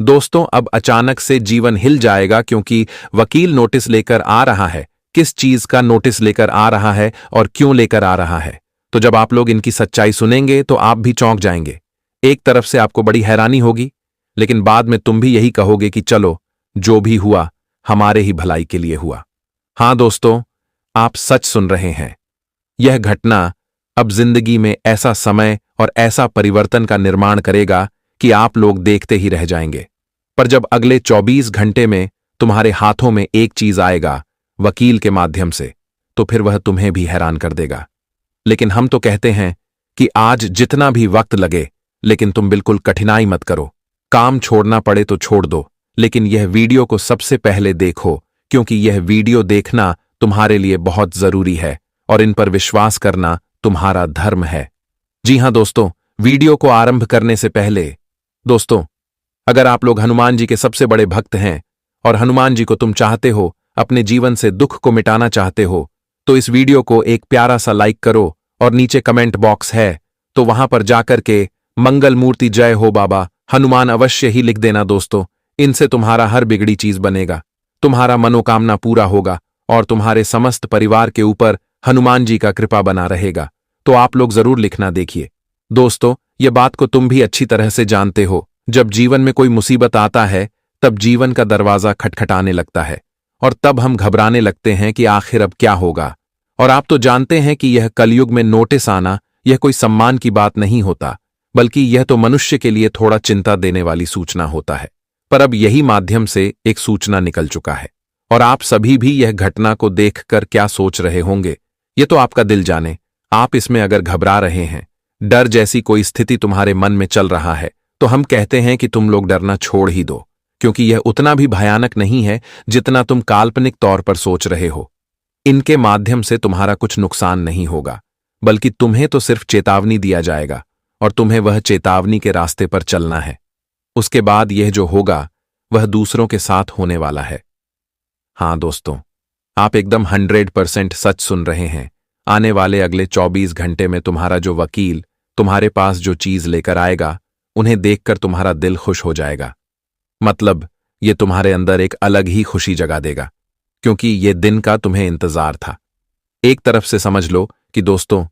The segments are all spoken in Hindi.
दोस्तों, अब अचानक से जीवन हिल जाएगा क्योंकि वकील नोटिस लेकर आ रहा है। किस चीज का नोटिस लेकर आ रहा है और क्यों लेकर आ रहा है? तो जब आप लोग इनकी सच्चाई सुनेंगे तो आप भी चौंक जाएंगे। एक तरफ से आपको बड़ी हैरानी होगी, लेकिन बाद में तुम भी यही कहोगे कि चलो, जो भी हुआ हमारे ही भलाई के लिए हुआ। हां दोस्तों, आप सच सुन रहे हैं। यह घटना अब जिंदगी में ऐसा समय और ऐसा परिवर्तन का निर्माण करेगा कि आप लोग देखते ही रह जाएंगे। पर जब अगले 24 घंटे में तुम्हारे हाथों में एक चीज आएगा वकील के माध्यम से, तो फिर वह तुम्हें भी हैरान कर देगा। लेकिन हम तो कहते हैं कि आज जितना भी वक्त लगे, लेकिन तुम बिल्कुल कठिनाई मत करो। काम छोड़ना पड़े तो छोड़ दो, लेकिन यह वीडियो को सबसे पहले देखो, क्योंकि यह वीडियो देखना तुम्हारे लिए बहुत जरूरी है और इन पर विश्वास करना तुम्हारा धर्म है। जी हां दोस्तों, वीडियो को आरंभ करने से पहले दोस्तों, अगर आप लोग हनुमान जी के सबसे बड़े भक्त हैं और हनुमान जी को तुम चाहते हो, अपने जीवन से दुख को मिटाना चाहते हो, तो इस वीडियो को एक प्यारा सा लाइक करो और नीचे कमेंट बॉक्स है तो वहां पर जाकर के मंगल मूर्ति जय हो बाबा हनुमान अवश्य ही लिख देना दोस्तों। इनसे तुम्हारा हर बिगड़ी चीज बनेगा, तुम्हारा मनोकामना पूरा होगा और तुम्हारे समस्त परिवार के ऊपर हनुमान जी का कृपा बना रहेगा। तो आप लोग जरूर लिखना। देखिए दोस्तों, ये बात को तुम भी अच्छी तरह से जानते हो, जब जीवन में कोई मुसीबत आता है तब जीवन का दरवाजा खटखटाने लगता है और तब हम घबराने लगते हैं कि आखिर अब क्या होगा। और आप तो जानते हैं कि यह कलयुग में नोटिस आना यह कोई सम्मान की बात नहीं होता, बल्कि यह तो मनुष्य के लिए थोड़ा चिंता देने वाली सूचना होता है। पर अब यही माध्यम से एक सूचना निकल चुका है और आप सभी भी यह घटना को देखकर क्या सोच रहे होंगे, ये तो आपका दिल जाने। आप इसमें अगर घबरा रहे हैं, डर जैसी कोई स्थिति तुम्हारे मन में चल रहा है, तो हम कहते हैं कि तुम लोग डरना छोड़ ही दो, क्योंकि यह उतना भी भयानक नहीं है जितना तुम काल्पनिक तौर पर सोच रहे हो। इनके माध्यम से तुम्हारा कुछ नुकसान नहीं होगा, बल्कि तुम्हें तो सिर्फ चेतावनी दिया जाएगा और तुम्हें वह चेतावनी के रास्ते पर चलना है। उसके बाद यह जो होगा वह दूसरों के साथ होने वाला है। हां दोस्तों, आप एकदम 100% सच सुन रहे हैं। आने वाले अगले 24 घंटे में तुम्हारा जो वकील तुम्हारे पास जो चीज लेकर आएगा, उन्हें देखकर तुम्हारा दिल खुश हो जाएगा। मतलब ये तुम्हारे अंदर एक अलग ही खुशी जगा देगा, क्योंकि ये दिन का तुम्हें इंतजार था। एक तरफ से समझ लो कि दोस्तों,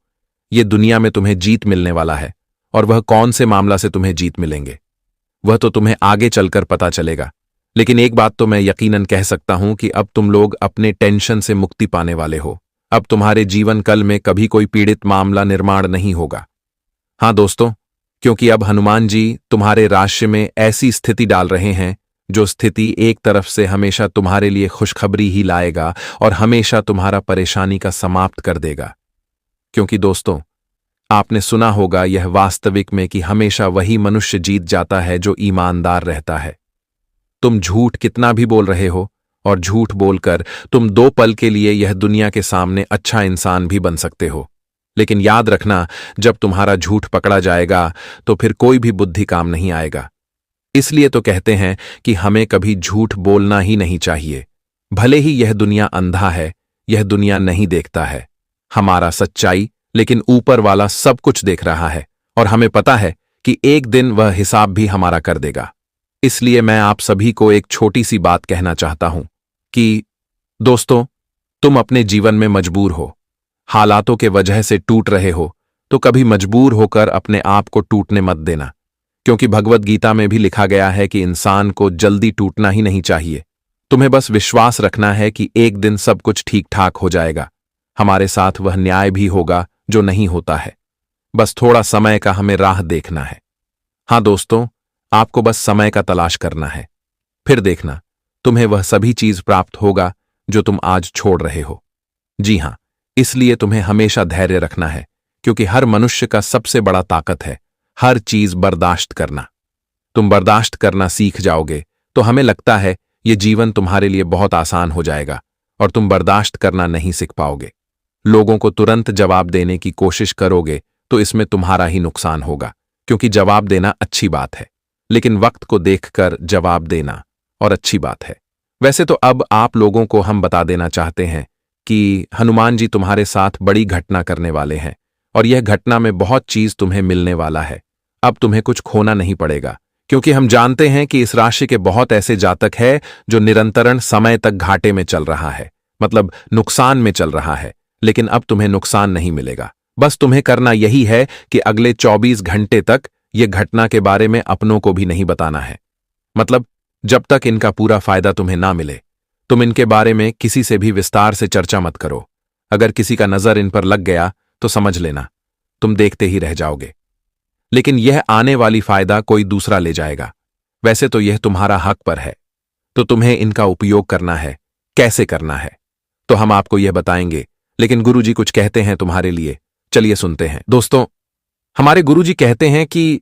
ये दुनिया में तुम्हें जीत मिलने वाला है, और वह कौन से मामला से तुम्हें जीत मिलेंगे वह तो तुम्हें आगे चलकर पता चलेगा। लेकिन एक बात तो मैं यकीनन कह सकता हूं कि अब तुम लोग अपने टेंशन से मुक्ति पाने वाले हो। अब तुम्हारे जीवन कल में कभी कोई पीड़ित मामला निर्माण नहीं होगा। हां दोस्तों, क्योंकि अब हनुमान जी तुम्हारे राशि में ऐसी स्थिति डाल रहे हैं जो स्थिति एक तरफ से हमेशा तुम्हारे लिए खुशखबरी ही लाएगा और हमेशा तुम्हारा परेशानी का समाप्त कर देगा। क्योंकि दोस्तों, आपने सुना होगा यह वास्तविक में कि हमेशा वही मनुष्य जीत जाता है जो ईमानदार रहता है। तुम झूठ कितना भी बोल रहे हो और झूठ बोलकर तुम 2 पल के लिए यह दुनिया के सामने अच्छा इंसान भी बन सकते हो, लेकिन याद रखना, जब तुम्हारा झूठ पकड़ा जाएगा तो फिर कोई भी बुद्धि काम नहीं आएगा। इसलिए तो कहते हैं कि हमें कभी झूठ बोलना ही नहीं चाहिए। भले ही यह दुनिया अंधा है, यह दुनिया नहीं देखता है हमारा सच्चाई, लेकिन ऊपर वाला सब कुछ देख रहा है और हमें पता है कि एक दिन वह हिसाब भी हमारा कर देगा। इसलिए मैं आप सभी को एक छोटी सी बात कहना चाहता हूं कि दोस्तों, तुम अपने जीवन में मजबूर हो, हालातों के वजह से टूट रहे हो, तो कभी मजबूर होकर अपने आप को टूटने मत देना, क्योंकि भगवत गीता में भी लिखा गया है कि इंसान को जल्दी टूटना ही नहीं चाहिए। तुम्हें बस विश्वास रखना है कि एक दिन सब कुछ ठीक ठाक हो जाएगा। हमारे साथ वह न्याय भी होगा जो नहीं होता है। बस थोड़ा समय का हमें राह देखना है। हां दोस्तों, आपको बस समय का तलाश करना है, फिर देखना तुम्हें वह सभी चीज प्राप्त होगा जो तुम आज छोड़ रहे हो। जी हां, इसलिए तुम्हें हमेशा धैर्य रखना है, क्योंकि हर मनुष्य का सबसे बड़ा ताकत है हर चीज बर्दाश्त करना। तुम बर्दाश्त करना सीख जाओगे तो हमें लगता है ये जीवन तुम्हारे लिए बहुत आसान हो जाएगा, और तुम बर्दाश्त करना नहीं सीख पाओगे। लोगों को तुरंत जवाब देने की कोशिश करोगे तो इसमें तुम्हारा ही नुकसान होगा, क्योंकि जवाब देना अच्छी बात है, लेकिन वक्त को देखकर जवाब देना और अच्छी बात है। वैसे तो अब आप लोगों को हम बता देना चाहते हैं कि हनुमान जी तुम्हारे साथ बड़ी घटना करने वाले हैं, और यह घटना में बहुत चीज तुम्हें मिलने वाला है। अब तुम्हें कुछ खोना नहीं पड़ेगा, क्योंकि हम जानते हैं कि इस राशि के बहुत ऐसे जातक हैं जो निरंतरण समय तक घाटे में चल रहा है, मतलब नुकसान में चल रहा है। लेकिन अब तुम्हें नुकसान नहीं मिलेगा। बस तुम्हें करना यही है कि अगले 24 घंटे तक यह घटना के बारे में अपनों को भी नहीं बताना है। मतलब जब तक इनका पूरा फायदा तुम्हें ना मिले, तुम इनके बारे में किसी से भी विस्तार से चर्चा मत करो। अगर किसी का नजर इन पर लग गया तो समझ लेना, तुम देखते ही रह जाओगे। लेकिन यह आने वाली फायदा कोई दूसरा ले जाएगा। वैसे तो यह तुम्हारा हक पर है, तो तुम्हें इनका उपयोग करना है। कैसे करना है तो हम आपको यह बताएंगे, लेकिन गुरुजी कुछ कहते हैं तुम्हारे लिए। चलिए सुनते हैं। दोस्तों, हमारे गुरुजी कहते हैं कि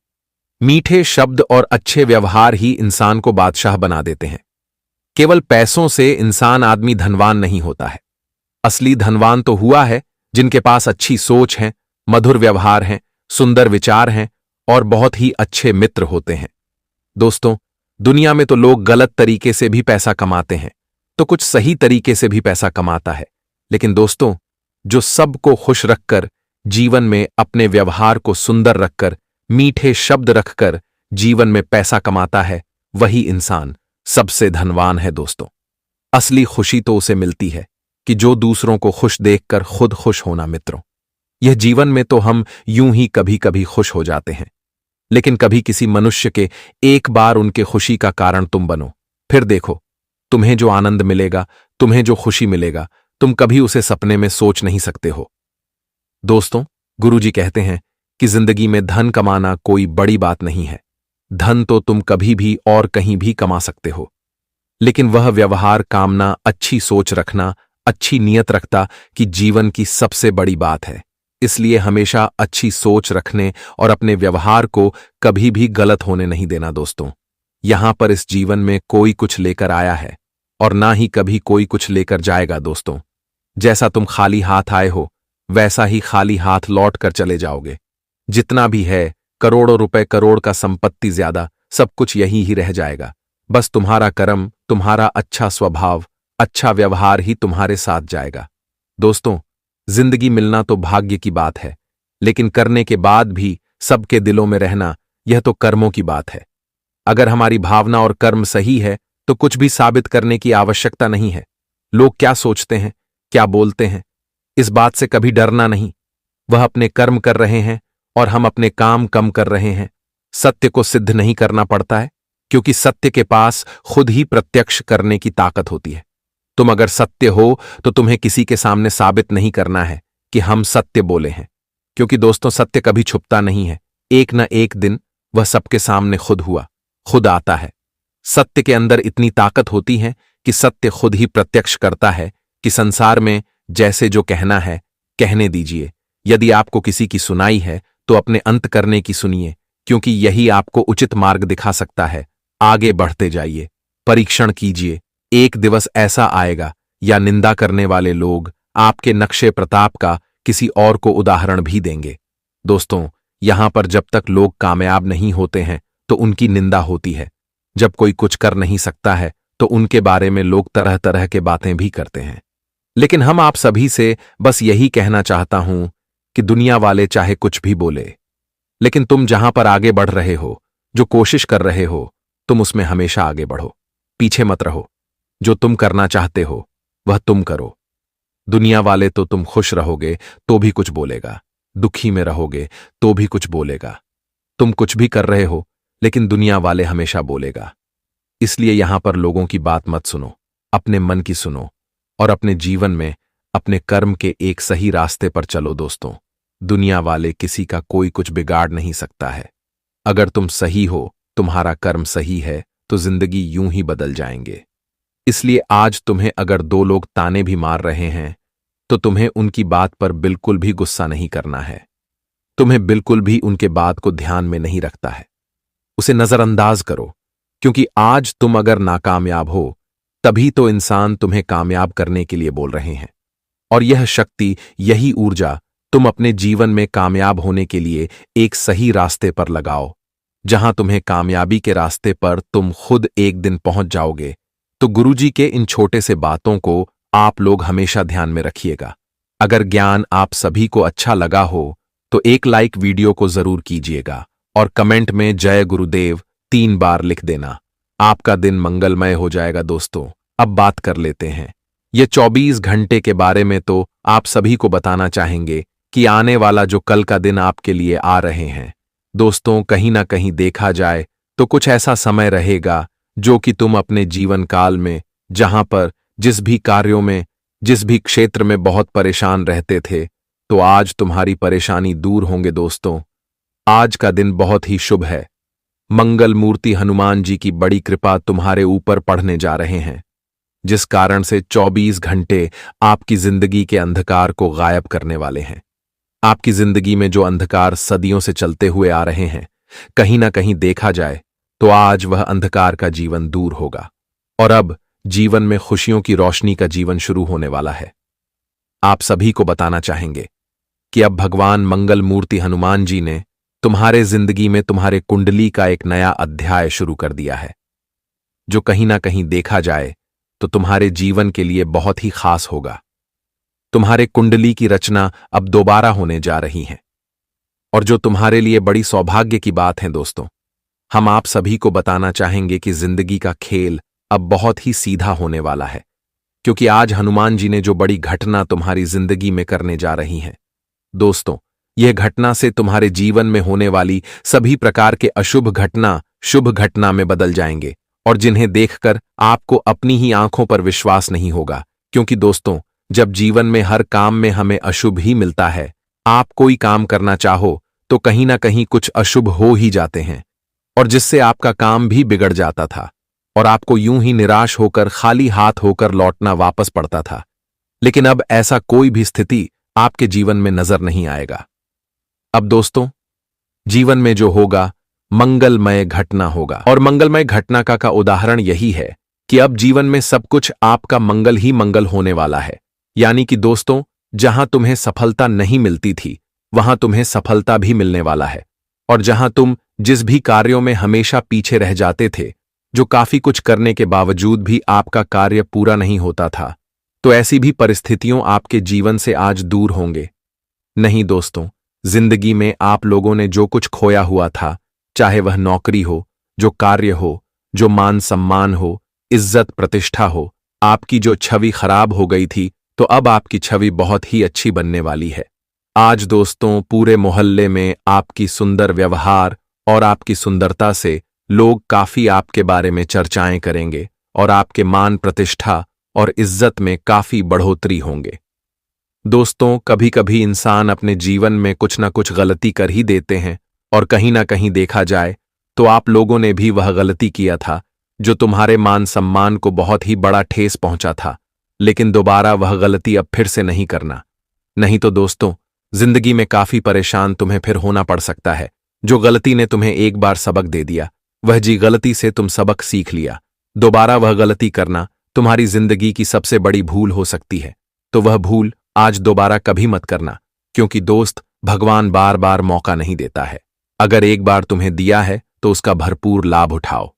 मीठे शब्द और अच्छे व्यवहार ही इंसान को बादशाह बना देते हैं। केवल पैसों से इंसान आदमी धनवान नहीं होता है। असली धनवान तो हुआ है जिनके पास अच्छी सोच है, मधुर व्यवहार है, सुंदर विचार हैं और बहुत ही अच्छे मित्र होते हैं। दोस्तों, दुनिया में तो लोग गलत तरीके से भी पैसा कमाते हैं, तो कुछ सही तरीके से भी पैसा कमाता है। लेकिन दोस्तों, जो सबको खुश रखकर, जीवन में अपने व्यवहार को सुंदर रखकर, मीठे शब्द रखकर जीवन में पैसा कमाता है, वही इंसान सबसे धनवान है। दोस्तों, असली खुशी तो उसे मिलती है कि जो दूसरों को खुश देखकर खुद खुश होना। मित्रों, यह जीवन में तो हम यूं ही कभी कभी खुश हो जाते हैं, लेकिन कभी किसी मनुष्य के एक बार उनके खुशी का कारण तुम बनो, फिर देखो तुम्हें जो आनंद मिलेगा, तुम्हें जो खुशी मिलेगा, तुम कभी उसे सपने में सोच नहीं सकते हो। दोस्तों, गुरुजी कहते हैं कि जिंदगी में धन कमाना कोई बड़ी बात नहीं है। धन तो तुम कभी भी और कहीं भी कमा सकते हो, लेकिन वह व्यवहार, कामना, अच्छी सोच रखना, अच्छी नीयत रखता कि जीवन की सबसे बड़ी बात है। इसलिए हमेशा अच्छी सोच रखने और अपने व्यवहार को कभी भी गलत होने नहीं देना। दोस्तों, यहां पर इस जीवन में कोई कुछ लेकर आया है और ना ही कभी कोई कुछ लेकर जाएगा। दोस्तों, जैसा तुम खाली हाथ आए हो, वैसा ही खाली हाथ लौट कर चले जाओगे। जितना भी है, करोड़ों रुपए, करोड़ का संपत्ति, ज्यादा, सब कुछ यही ही रह जाएगा। बस तुम्हारा कर्म, तुम्हारा अच्छा स्वभाव, अच्छा व्यवहार ही तुम्हारे साथ जाएगा। दोस्तों, जिंदगी मिलना तो भाग्य की बात है, लेकिन करने के बाद भी सबके दिलों में रहना, यह तो कर्मों की बात है। अगर हमारी भावना और कर्म सही है तो कुछ भी साबित करने की आवश्यकता नहीं है। लोग क्या सोचते हैं, क्या बोलते हैं, इस बात से कभी डरना नहीं। वह अपने कर्म कर रहे हैं और हम अपने काम कम कर रहे हैं। सत्य को सिद्ध नहीं करना पड़ता है, क्योंकि सत्य के पास खुद ही प्रत्यक्ष करने की ताकत होती है। तुम अगर सत्य हो तो तुम्हें किसी के सामने साबित नहीं करना है कि हम सत्य बोले हैं, क्योंकि दोस्तों, सत्य कभी छुपता नहीं है। एक न एक दिन वह सबके सामने खुद आता है। सत्य के अंदर इतनी ताकत होती है कि सत्य खुद ही प्रत्यक्ष करता है कि संसार में जैसे जो कहना है कहने दीजिए। यदि आपको किसी की सुनाई है तो अपने अंत करने की सुनिए, क्योंकि यही आपको उचित मार्ग दिखा सकता है। आगे बढ़ते जाइए, परीक्षण कीजिए। एक दिवस ऐसा आएगा या निंदा करने वाले लोग आपके नक्शे प्रताप का किसी और को उदाहरण भी देंगे। दोस्तों, यहां पर जब तक लोग कामयाब नहीं होते हैं तो उनकी निंदा होती है। जब कोई कुछ कर नहीं सकता है तो उनके बारे में लोग तरह तरह के बातें भी करते हैं। लेकिन हम आप सभी से बस यही कहना चाहता हूं कि दुनिया वाले चाहे कुछ भी बोले, लेकिन तुम जहां पर आगे बढ़ रहे हो, जो कोशिश कर रहे हो, तुम उसमें हमेशा आगे बढ़ो, पीछे मत रहो। जो तुम करना चाहते हो वह तुम करो। दुनिया वाले तो तुम खुश रहोगे तो भी कुछ बोलेगा, दुखी में रहोगे तो भी कुछ बोलेगा। तुम कुछ भी कर रहे हो, लेकिन दुनिया वाले हमेशा बोलेगा। इसलिए यहां पर लोगों की बात मत सुनो, अपने मन की सुनो और अपने जीवन में अपने कर्म के एक सही रास्ते पर चलो। दोस्तों, दुनिया वाले किसी का कोई कुछ बिगाड़ नहीं सकता है। अगर तुम सही हो, तुम्हारा कर्म सही है, तो जिंदगी यूं ही बदल जाएंगे। इसलिए आज तुम्हें अगर दो लोग ताने भी मार रहे हैं तो तुम्हें उनकी बात पर बिल्कुल भी गुस्सा नहीं करना है। तुम्हें बिल्कुल भी उनके बात को ध्यान में नहीं रखता है, उसे नजरअंदाज करो, क्योंकि आज तुम अगर नाकामयाब हो तभी तो इंसान तुम्हें कामयाब करने के लिए बोल रहे हैं। और यह शक्ति, यही ऊर्जा तुम अपने जीवन में कामयाब होने के लिए एक सही रास्ते पर लगाओ। जहां तुम्हें कामयाबी के रास्ते पर तुम खुद एक दिन पहुंच जाओगे। तो गुरुजी के इन छोटे से बातों को आप लोग हमेशा ध्यान में रखिएगा। अगर ज्ञान आप सभी को अच्छा लगा हो तो एक लाइक वीडियो को जरूर कीजिएगा और कमेंट में जय गुरुदेव, 3 बार लिख देना। आपका दिन मंगलमय हो जाएगा दोस्तों। अब बात कर लेते हैं ये 24 घंटे के बारे में। तो आप सभी को बताना चाहेंगे कि आने वाला जो कल का दिन आपके लिए आ रहे हैं दोस्तों, कहीं ना कहीं देखा जाए तो कुछ ऐसा समय रहेगा जो कि तुम अपने जीवन काल में, जहां पर जिस भी कार्यों में, जिस भी क्षेत्र में बहुत परेशान रहते थे, तो आज तुम्हारी परेशानी दूर होंगे दोस्तों। आज का दिन बहुत ही शुभ है। मंगल मूर्ति हनुमान जी की बड़ी कृपा तुम्हारे ऊपर पड़ने जा रहे हैं, जिस कारण से 24 घंटे आपकी जिंदगी के अंधकार को गायब करने वाले हैं। आपकी जिंदगी में जो अंधकार सदियों से चलते हुए आ रहे हैं, कहीं ना कहीं देखा जाए तो आज वह अंधकार का जीवन दूर होगा और अब जीवन में खुशियों की रोशनी का जीवन शुरू होने वाला है। आप सभी को बताना चाहेंगे कि अब भगवान मंगल मूर्ति हनुमान जी ने तुम्हारे जिंदगी में तुम्हारे कुंडली का एक नया अध्याय शुरू कर दिया है, जो कहीं ना कहीं देखा जाए तो तुम्हारे जीवन के लिए बहुत ही खास होगा। तुम्हारे कुंडली की रचना अब दोबारा होने जा रही है और जो तुम्हारे लिए बड़ी सौभाग्य की बात है दोस्तों, हम आप सभी को बताना चाहेंगे कि जिंदगी का खेल अब बहुत ही सीधा होने वाला है, क्योंकि आज हनुमान जी ने जो बड़ी घटना तुम्हारी जिंदगी में करने जा रही हैं दोस्तों, यह घटना से तुम्हारे जीवन में होने वाली सभी प्रकार के अशुभ घटना शुभ घटना में बदल जाएंगे और जिन्हें देखकर आपको अपनी ही आंखों पर विश्वास नहीं होगा। क्योंकि दोस्तों, जब जीवन में हर काम में हमें अशुभ ही मिलता है, आप कोई काम करना चाहो तो कहीं ना कहीं कुछ अशुभ हो ही जाते हैं और जिससे आपका काम भी बिगड़ जाता था और आपको यूं ही निराश होकर खाली हाथ होकर लौटना वापस पड़ता था। लेकिन अब ऐसा कोई भी स्थिति आपके जीवन में नजर नहीं आएगा। अब दोस्तों, जीवन में जो होगा मंगलमय घटना होगा और मंगलमय घटना का उदाहरण यही है कि अब जीवन में सब कुछ आपका मंगल ही मंगल होने वाला है। यानी कि दोस्तों, जहां तुम्हें सफलता नहीं मिलती थी वहां तुम्हें सफलता भी मिलने वाला है और जहां तुम जिस भी कार्यों में हमेशा पीछे रह जाते थे, जो काफी कुछ करने के बावजूद भी आपका कार्य पूरा नहीं होता था, तो ऐसी भी परिस्थितियों आपके जीवन से आज दूर होंगे। नहीं दोस्तों, जिंदगी में आप लोगों ने जो कुछ खोया हुआ था, चाहे वह नौकरी हो, जो कार्य हो, जो मान सम्मान हो, इज्जत प्रतिष्ठा हो, आपकी जो छवि खराब हो गई थी, तो अब आपकी छवि बहुत ही अच्छी बनने वाली है। आज दोस्तों, पूरे मोहल्ले में आपकी सुंदर व्यवहार और आपकी सुंदरता से लोग काफी आपके बारे में चर्चाएं करेंगे और आपके मान प्रतिष्ठा और इज्जत में काफी बढ़ोतरी होंगे। दोस्तों, कभी कभी इंसान अपने जीवन में कुछ ना कुछ गलती कर ही देते हैं और कहीं ना कहीं देखा जाए तो आप लोगों ने भी वह गलती किया था जो तुम्हारे मान सम्मान को बहुत ही बड़ा ठेस पहुंचा था। लेकिन दोबारा वह गलती अब फिर से नहीं करना, नहीं तो दोस्तों, जिंदगी में काफी परेशान तुम्हें फिर होना पड़ सकता है। जो गलती ने तुम्हें एक बार सबक दे दिया, वह जी गलती से तुम सबक सीख लिया, दोबारा वह गलती करना तुम्हारी जिंदगी की सबसे बड़ी भूल हो सकती है। तो वह भूल आज दोबारा कभी मत करना, क्योंकि दोस्त, भगवान बार बार मौका नहीं देता है। अगर एक बार तुम्हें दिया है तो उसका भरपूर लाभ उठाओ।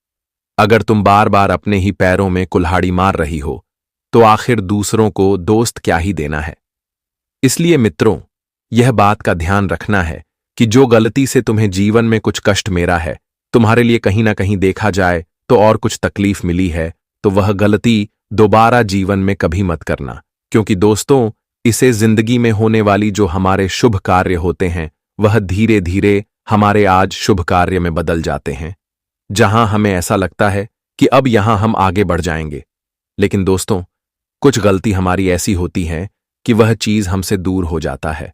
अगर तुम बार बार अपने ही पैरों में कुल्हाड़ी मार रही हो तो आखिर दूसरों को दोस्त क्या ही देना है। इसलिए मित्रों, यह बात का ध्यान रखना है कि जो गलती से तुम्हें जीवन में कुछ कष्ट मेरा है, तुम्हारे लिए कहीं ना कहीं देखा जाए तो और कुछ तकलीफ मिली है, तो वह गलती दोबारा जीवन में कभी मत करना। क्योंकि दोस्तों, इसे जिंदगी में होने वाली जो हमारे शुभ कार्य होते हैं, वह धीरे धीरे हमारे आज शुभ कार्य में बदल जाते हैं, जहां हमें ऐसा लगता है कि अब यहां हम आगे बढ़ जाएंगे। लेकिन दोस्तों, कुछ गलती हमारी ऐसी होती है कि वह चीज हमसे दूर हो जाता है।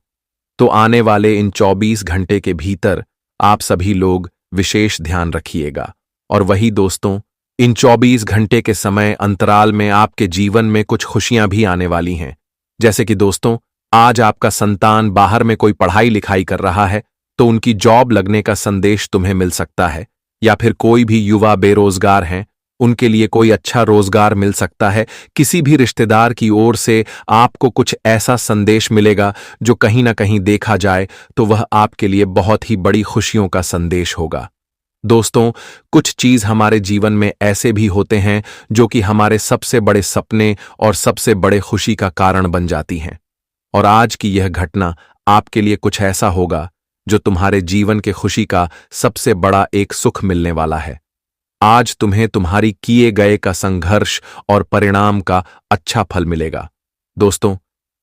तो आने वाले इन 24 घंटे के भीतर आप सभी लोग विशेष ध्यान रखिएगा। और वही दोस्तों, इन 24 घंटे के समय अंतराल में आपके जीवन में कुछ खुशियां भी आने वाली हैं। जैसे कि दोस्तों, आज आपका संतान बाहर में कोई पढ़ाई लिखाई कर रहा है तो उनकी जॉब लगने का संदेश तुम्हें मिल सकता है, या फिर कोई भी युवा बेरोजगार हैं, उनके लिए कोई अच्छा रोजगार मिल सकता है। किसी भी रिश्तेदार की ओर से आपको कुछ ऐसा संदेश मिलेगा जो कहीं ना कहीं देखा जाए तो वह आपके लिए बहुत ही बड़ी खुशियों का संदेश होगा। दोस्तों, कुछ चीज हमारे जीवन में ऐसे भी होते हैं जो कि हमारे सबसे बड़े सपने और सबसे बड़े खुशी का कारण बन जाती हैं। और आज की यह घटना आपके लिए कुछ ऐसा होगा जो तुम्हारे जीवन के खुशी का सबसे बड़ा एक सुख मिलने वाला है। आज तुम्हें तुम्हारी किए गए का संघर्ष और परिणाम का अच्छा फल मिलेगा। दोस्तों,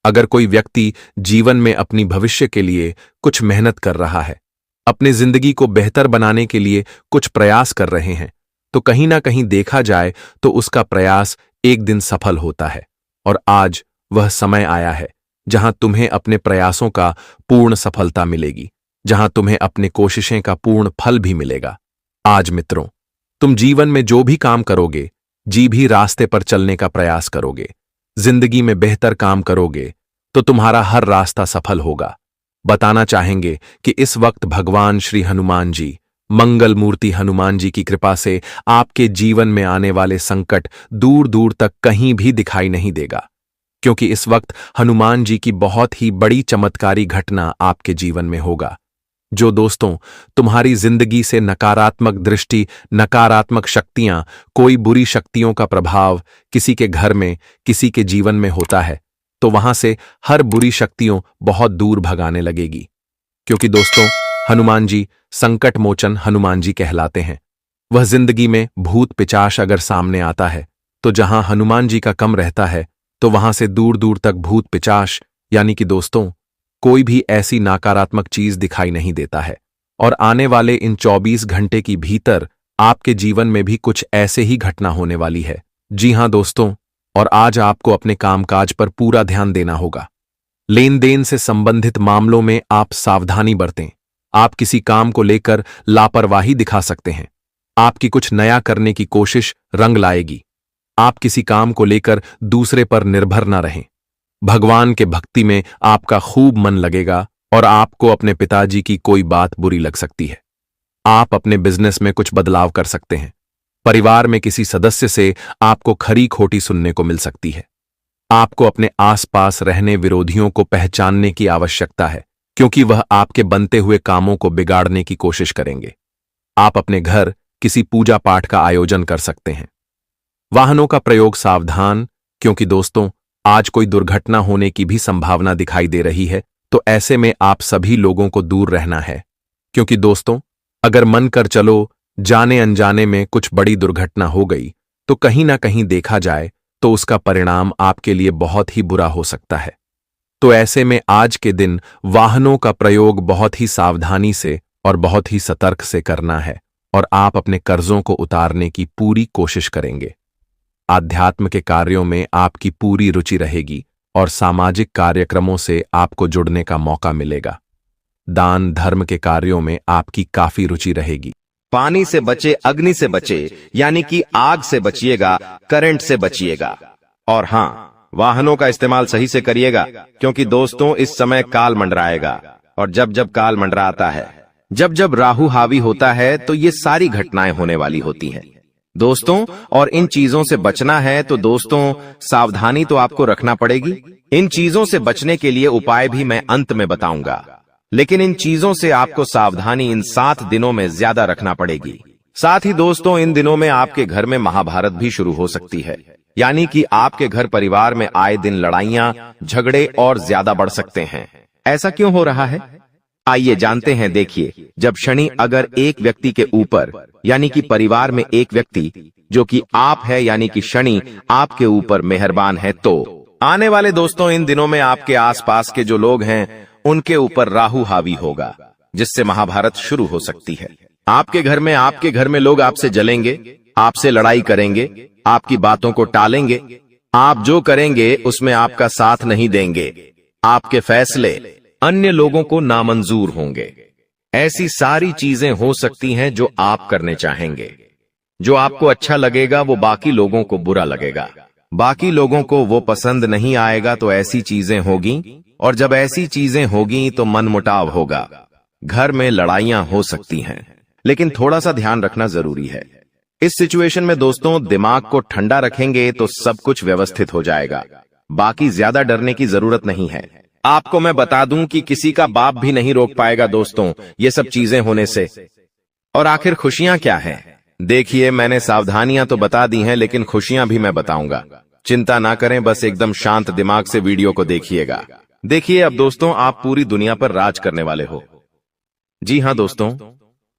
अगर कोई व्यक्ति जीवन में अपनी भविष्य के लिए कुछ मेहनत कर रहा है, अपनी जिंदगी को बेहतर बनाने के लिए कुछ प्रयास कर रहे हैं, तो कहीं ना कहीं देखा जाए तो उसका प्रयास एक दिन सफल होता है। और आज वह समय आया है जहां तुम्हें अपने प्रयासों का पूर्ण सफलता मिलेगी, जहां तुम्हें अपने कोशिशें का पूर्ण फल भी मिलेगा। आज मित्रों, तुम जीवन में जो भी काम करोगे, जी भी रास्ते पर चलने का प्रयास करोगे, जिंदगी में बेहतर काम करोगे, तो तुम्हारा हर रास्ता सफल होगा। बताना चाहेंगे कि इस वक्त भगवान श्री हनुमान जी, मंगल मूर्ति हनुमान जी की कृपा से आपके जीवन में आने वाले संकट दूर दूर तक कहीं भी दिखाई नहीं देगा, क्योंकि इस वक्त हनुमान जी की बहुत ही बड़ी चमत्कारी घटना आपके जीवन में होगा। जो दोस्तों, तुम्हारी जिंदगी से नकारात्मक दृष्टि, नकारात्मक शक्तियां, कोई बुरी शक्तियों का प्रभाव किसी के घर में, किसी के जीवन में होता है, तो वहां से हर बुरी शक्तियों बहुत दूर भगाने लगेगी। क्योंकि दोस्तों, हनुमान जी संकट मोचन हनुमान जी कहलाते हैं। वह जिंदगी में भूत पिचाश अगर सामने आता है, तो जहां हनुमान जी का कम रहता है, तो वहां से दूर दूर तक भूत पिचाश यानी कि दोस्तों कोई भी ऐसी नकारात्मक चीज दिखाई नहीं देता है। और आने वाले इन 24 घंटे की भीतर आपके जीवन में भी कुछ ऐसे ही घटना होने वाली है। जी हां दोस्तों, और आज आपको अपने कामकाज पर पूरा ध्यान देना होगा। लेन देन से संबंधित मामलों में आप सावधानी बरतें। आप किसी काम को लेकर लापरवाही दिखा सकते हैं। आपकी कुछ नया करने की कोशिश रंग लाएगी। आप किसी काम को लेकर दूसरे पर निर्भर न रहें। भगवान के भक्ति में आपका खूब मन लगेगा और आपको अपने पिताजी की कोई बात बुरी लग सकती है। आप अपने बिजनेस में कुछ बदलाव कर सकते हैं। परिवार में किसी सदस्य से आपको खरी खोटी सुनने को मिल सकती है। आपको अपने आसपास रहने विरोधियों को पहचानने की आवश्यकता है, क्योंकि वह आपके बनते हुए कामों को बिगाड़ने की कोशिश करेंगे। आप अपने घर किसी पूजा पाठ का आयोजन कर सकते हैं। वाहनों का प्रयोग सावधान, क्योंकि दोस्तों आज कोई दुर्घटना होने की भी संभावना दिखाई दे रही है, तो ऐसे में आप सभी लोगों को दूर रहना है। क्योंकि दोस्तों, अगर मन कर चलो जाने अनजाने में कुछ बड़ी दुर्घटना हो गई, तो कहीं ना कहीं देखा जाए तो उसका परिणाम आपके लिए बहुत ही बुरा हो सकता है। तो ऐसे में आज के दिन वाहनों का प्रयोग बहुत ही सावधानी से और बहुत ही सतर्क से करना है, और आप अपने कर्जों को उतारने की पूरी कोशिश करेंगे। आध्यात्म के कार्यों में आपकी पूरी रुचि रहेगी और सामाजिक कार्यक्रमों से आपको जुड़ने का मौका मिलेगा। दान धर्म के कार्यों में आपकी काफी रुचि रहेगी। पानी से बचे, अग्नि से बचे, यानी कि आग से बचिएगा, करंट से बचिएगा। और हाँ, वाहनों का इस्तेमाल सही से करिएगा, क्योंकि दोस्तों इस समय काल मंडराएगा। और जब जब काल मंडराता है, जब जब राहु हावी होता है, तो ये सारी घटनाएं होने वाली होती हैं दोस्तों। और इन चीजों से बचना है तो दोस्तों सावधानी तो आपको रखना पड़ेगी। इन चीजों से बचने के लिए उपाय भी मैं अंत में बताऊंगा, लेकिन इन चीजों से आपको सावधानी इन 7 दिनों में ज्यादा रखना पड़ेगी। साथ ही दोस्तों इन दिनों में आपके घर में महाभारत भी शुरू हो सकती है, यानी कि आपके घर परिवार में आए दिन लड़ाइयां, झगड़े और ज्यादा बढ़ सकते हैं। ऐसा क्यों हो रहा है, आइए जानते हैं। देखिए, जब शनि अगर एक व्यक्ति के ऊपर, यानी कि परिवार में एक व्यक्ति जो कि आप है, यानी कि शनि आपके ऊपर मेहरबान है, तो आने वाले दोस्तों इन दिनों में आपके आसपास के जो लोग हैं उनके ऊपर राहु हावी होगा, जिससे महाभारत शुरू हो सकती है। आपके घर में लोग आपसे जलेंगे, आपसे लड़ाई करेंगे, आपकी बातों को टालेंगे। आप जो करेंगे उसमें आपका साथ नहीं देंगे। आपके फैसले अन्य लोगों को नामंजूर होंगे। ऐसी सारी चीजें हो सकती हैं जो आप करने चाहेंगे। जो आपको अच्छा लगेगा वो बाकी लोगों को बुरा लगेगा, बाकी लोगों को वो पसंद नहीं आएगा, तो ऐसी चीजें होगी। और जब ऐसी चीजें होगी तो मनमुटाव होगा, घर में लड़ाइयां हो सकती हैं। लेकिन थोड़ा सा ध्यान रखना जरूरी है। इस सिचुएशन में दोस्तों दिमाग को ठंडा रखेंगे तो सब कुछ व्यवस्थित हो जाएगा। बाकी ज्यादा डरने की जरूरत नहीं है। आपको मैं बता दूं कि किसी का बाप भी नहीं रोक पाएगा दोस्तों ये सब चीजें होने से। और आखिर खुशियां क्या हैं? देखिए, मैंने सावधानियां तो बता दी हैं, लेकिन खुशियां भी मैं बताऊंगा। चिंता ना करें, बस एकदम शांत दिमाग से वीडियो को देखिएगा। देखिए, अब दोस्तों आप पूरी दुनिया पर राज करने वाले हो। जी हां दोस्तों,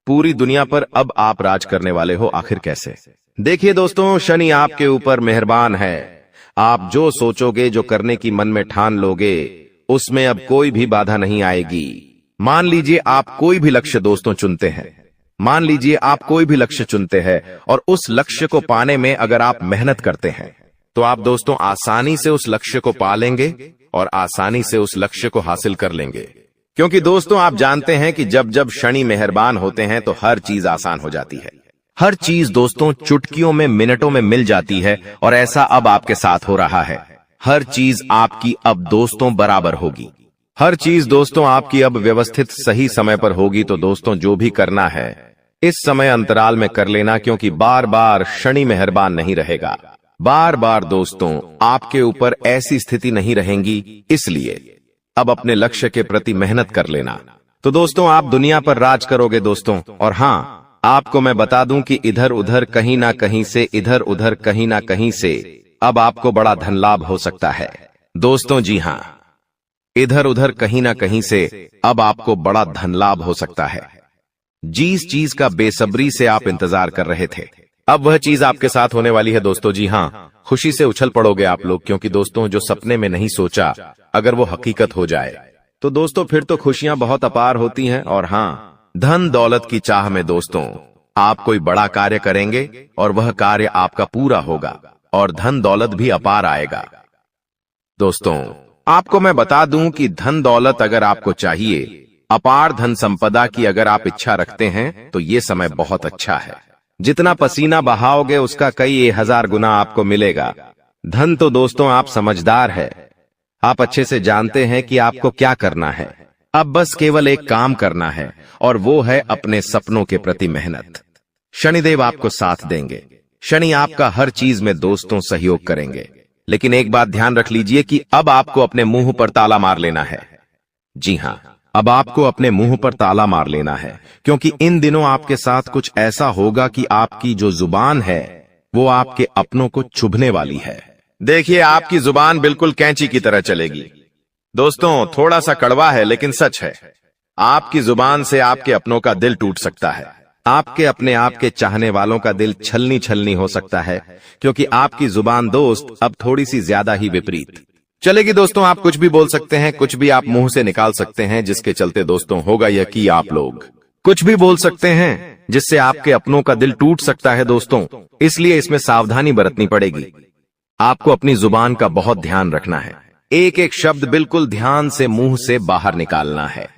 पूरी दुनिया पर अब आप राज करने वाले हो, आखिर कैसे? देखिए दोस्तों, शनि आपके ऊपर मेहरबान है। आप जो सोचोगे, जो करने की मन में ठान लोगे, उसमें अब कोई भी बाधा नहीं आएगी। मान लीजिए आप कोई भी लक्ष्य दोस्तों चुनते हैं, मान लीजिए आप कोई भी लक्ष्य चुनते हैं और उस लक्ष्य को पाने में अगर आप मेहनत करते हैं तो आप दोस्तों आसानी से उस लक्ष्य को पा लेंगे और आसानी से उस लक्ष्य को हासिल कर लेंगे। क्योंकि दोस्तों आप जानते हैं कि जब जब शनि मेहरबान होते हैं तो हर चीज आसान हो जाती है। हर चीज दोस्तों चुटकियों में, मिनटों में मिल जाती है और ऐसा अब आपके साथ हो रहा है। हर चीज आपकी अब दोस्तों बराबर होगी। हर चीज दोस्तों आपकी अब व्यवस्थित सही समय पर होगी। तो दोस्तों जो भी करना है इस समय अंतराल में कर लेना, क्योंकि बार बार शनि मेहरबान नहीं रहेगा। बार बार दोस्तों आपके ऊपर ऐसी स्थिति नहीं रहेंगी, इसलिए अब अपने लक्ष्य के प्रति मेहनत कर लेना। तो दोस्तों आप दुनिया पर राज करोगे दोस्तों। और हाँ, आपको मैं बता दूं कि इधर उधर कहीं ना कहीं से, इधर उधर कहीं ना कहीं से अब आपको बड़ा धन लाभ हो सकता है दोस्तों। जी हाँ, इधर उधर कहीं ना कहीं से अब आपको बड़ा धन लाभ हो सकता है। जिस चीज का बेसब्री से आप इंतजार कर रहे थे, अब वह चीज आपके साथ होने वाली है दोस्तों। जी हाँ, खुशी से उछल पड़ोगे आप लोग, क्योंकि दोस्तों जो सपने में नहीं सोचा अगर वो हकीकत हो जाए तो दोस्तों फिर तो खुशियां बहुत अपार होती हैं। और हाँ, धन दौलत की चाह में दोस्तों आप कोई बड़ा कार्य करेंगे और वह कार्य आपका पूरा होगा और धन दौलत भी अपार आएगा। दोस्तों आपको मैं बता दूं कि धन दौलत अगर आपको चाहिए, अपार धन संपदा की अगर आप इच्छा रखते हैं तो ये समय बहुत अच्छा है। जितना पसीना बहाओगे उसका कई 1000 गुना आपको मिलेगा। धन तो दोस्तों आप समझदार है, आप अच्छे से जानते हैं कि आपको क्या करना है। अब बस केवल एक काम करना है और वो है अपने सपनों के प्रति मेहनत। शनिदेव आपको साथ देंगे। शनि आपका हर चीज में दोस्तों सहयोग करेंगे। लेकिन एक बात ध्यान रख लीजिए कि अब आपको अपने मुंह पर ताला मार लेना है। जी हाँ, अब आपको अपने मुंह पर ताला मार लेना है, क्योंकि इन दिनों आपके साथ कुछ ऐसा होगा कि आपकी जो जुबान है वो आपके अपनों को चुभने वाली है। देखिए आपकी जुबान बिल्कुल कैंची की तरह चलेगी। दोस्तों थोड़ा सा कड़वा है लेकिन सच है। आपकी जुबान से आपके अपनों का दिल टूट सकता है। आपके अपने आप के चाहने वालों का दिल छलनी छलनी हो सकता है, क्योंकि आपकी जुबान दोस्त अब थोड़ी सी ज्यादा ही विपरीत चलेगी। दोस्तों आप कुछ भी बोल सकते हैं, कुछ भी आप मुंह से निकाल सकते हैं, जिसके चलते दोस्तों होगा यह कि आप लोग कुछ भी बोल सकते हैं जिससे आपके अपनों का दिल टूट सकता है दोस्तों। इसलिए इसमें सावधानी बरतनी पड़ेगी। आपको अपनी जुबान का बहुत ध्यान रखना है। एक एक शब्द बिल्कुल ध्यान से मुंह से बाहर निकालना है।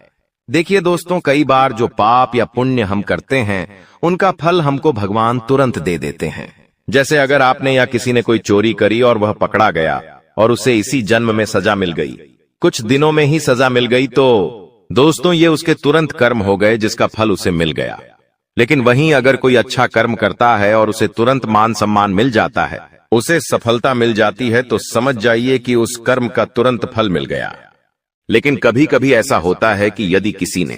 देखिए दोस्तों, कई बार जो पाप या पुण्य हम करते हैं उनका फल हमको भगवान तुरंत दे देते हैं। जैसे अगर आपने या किसी ने कोई चोरी करी और वह पकड़ा गया और उसे इसी जन्म में सजा मिल गई, कुछ दिनों में ही सजा मिल गई, तो दोस्तों ये उसके तुरंत कर्म हो गए जिसका फल उसे मिल गया। लेकिन वहीं अगर कोई अच्छा कर्म करता है और उसे तुरंत मान सम्मान मिल जाता है, उसे सफलता मिल जाती है, तो समझ जाइए कि उस कर्म का तुरंत फल मिल गया। लेकिन कभी कभी ऐसा होता है कि यदि किसी ने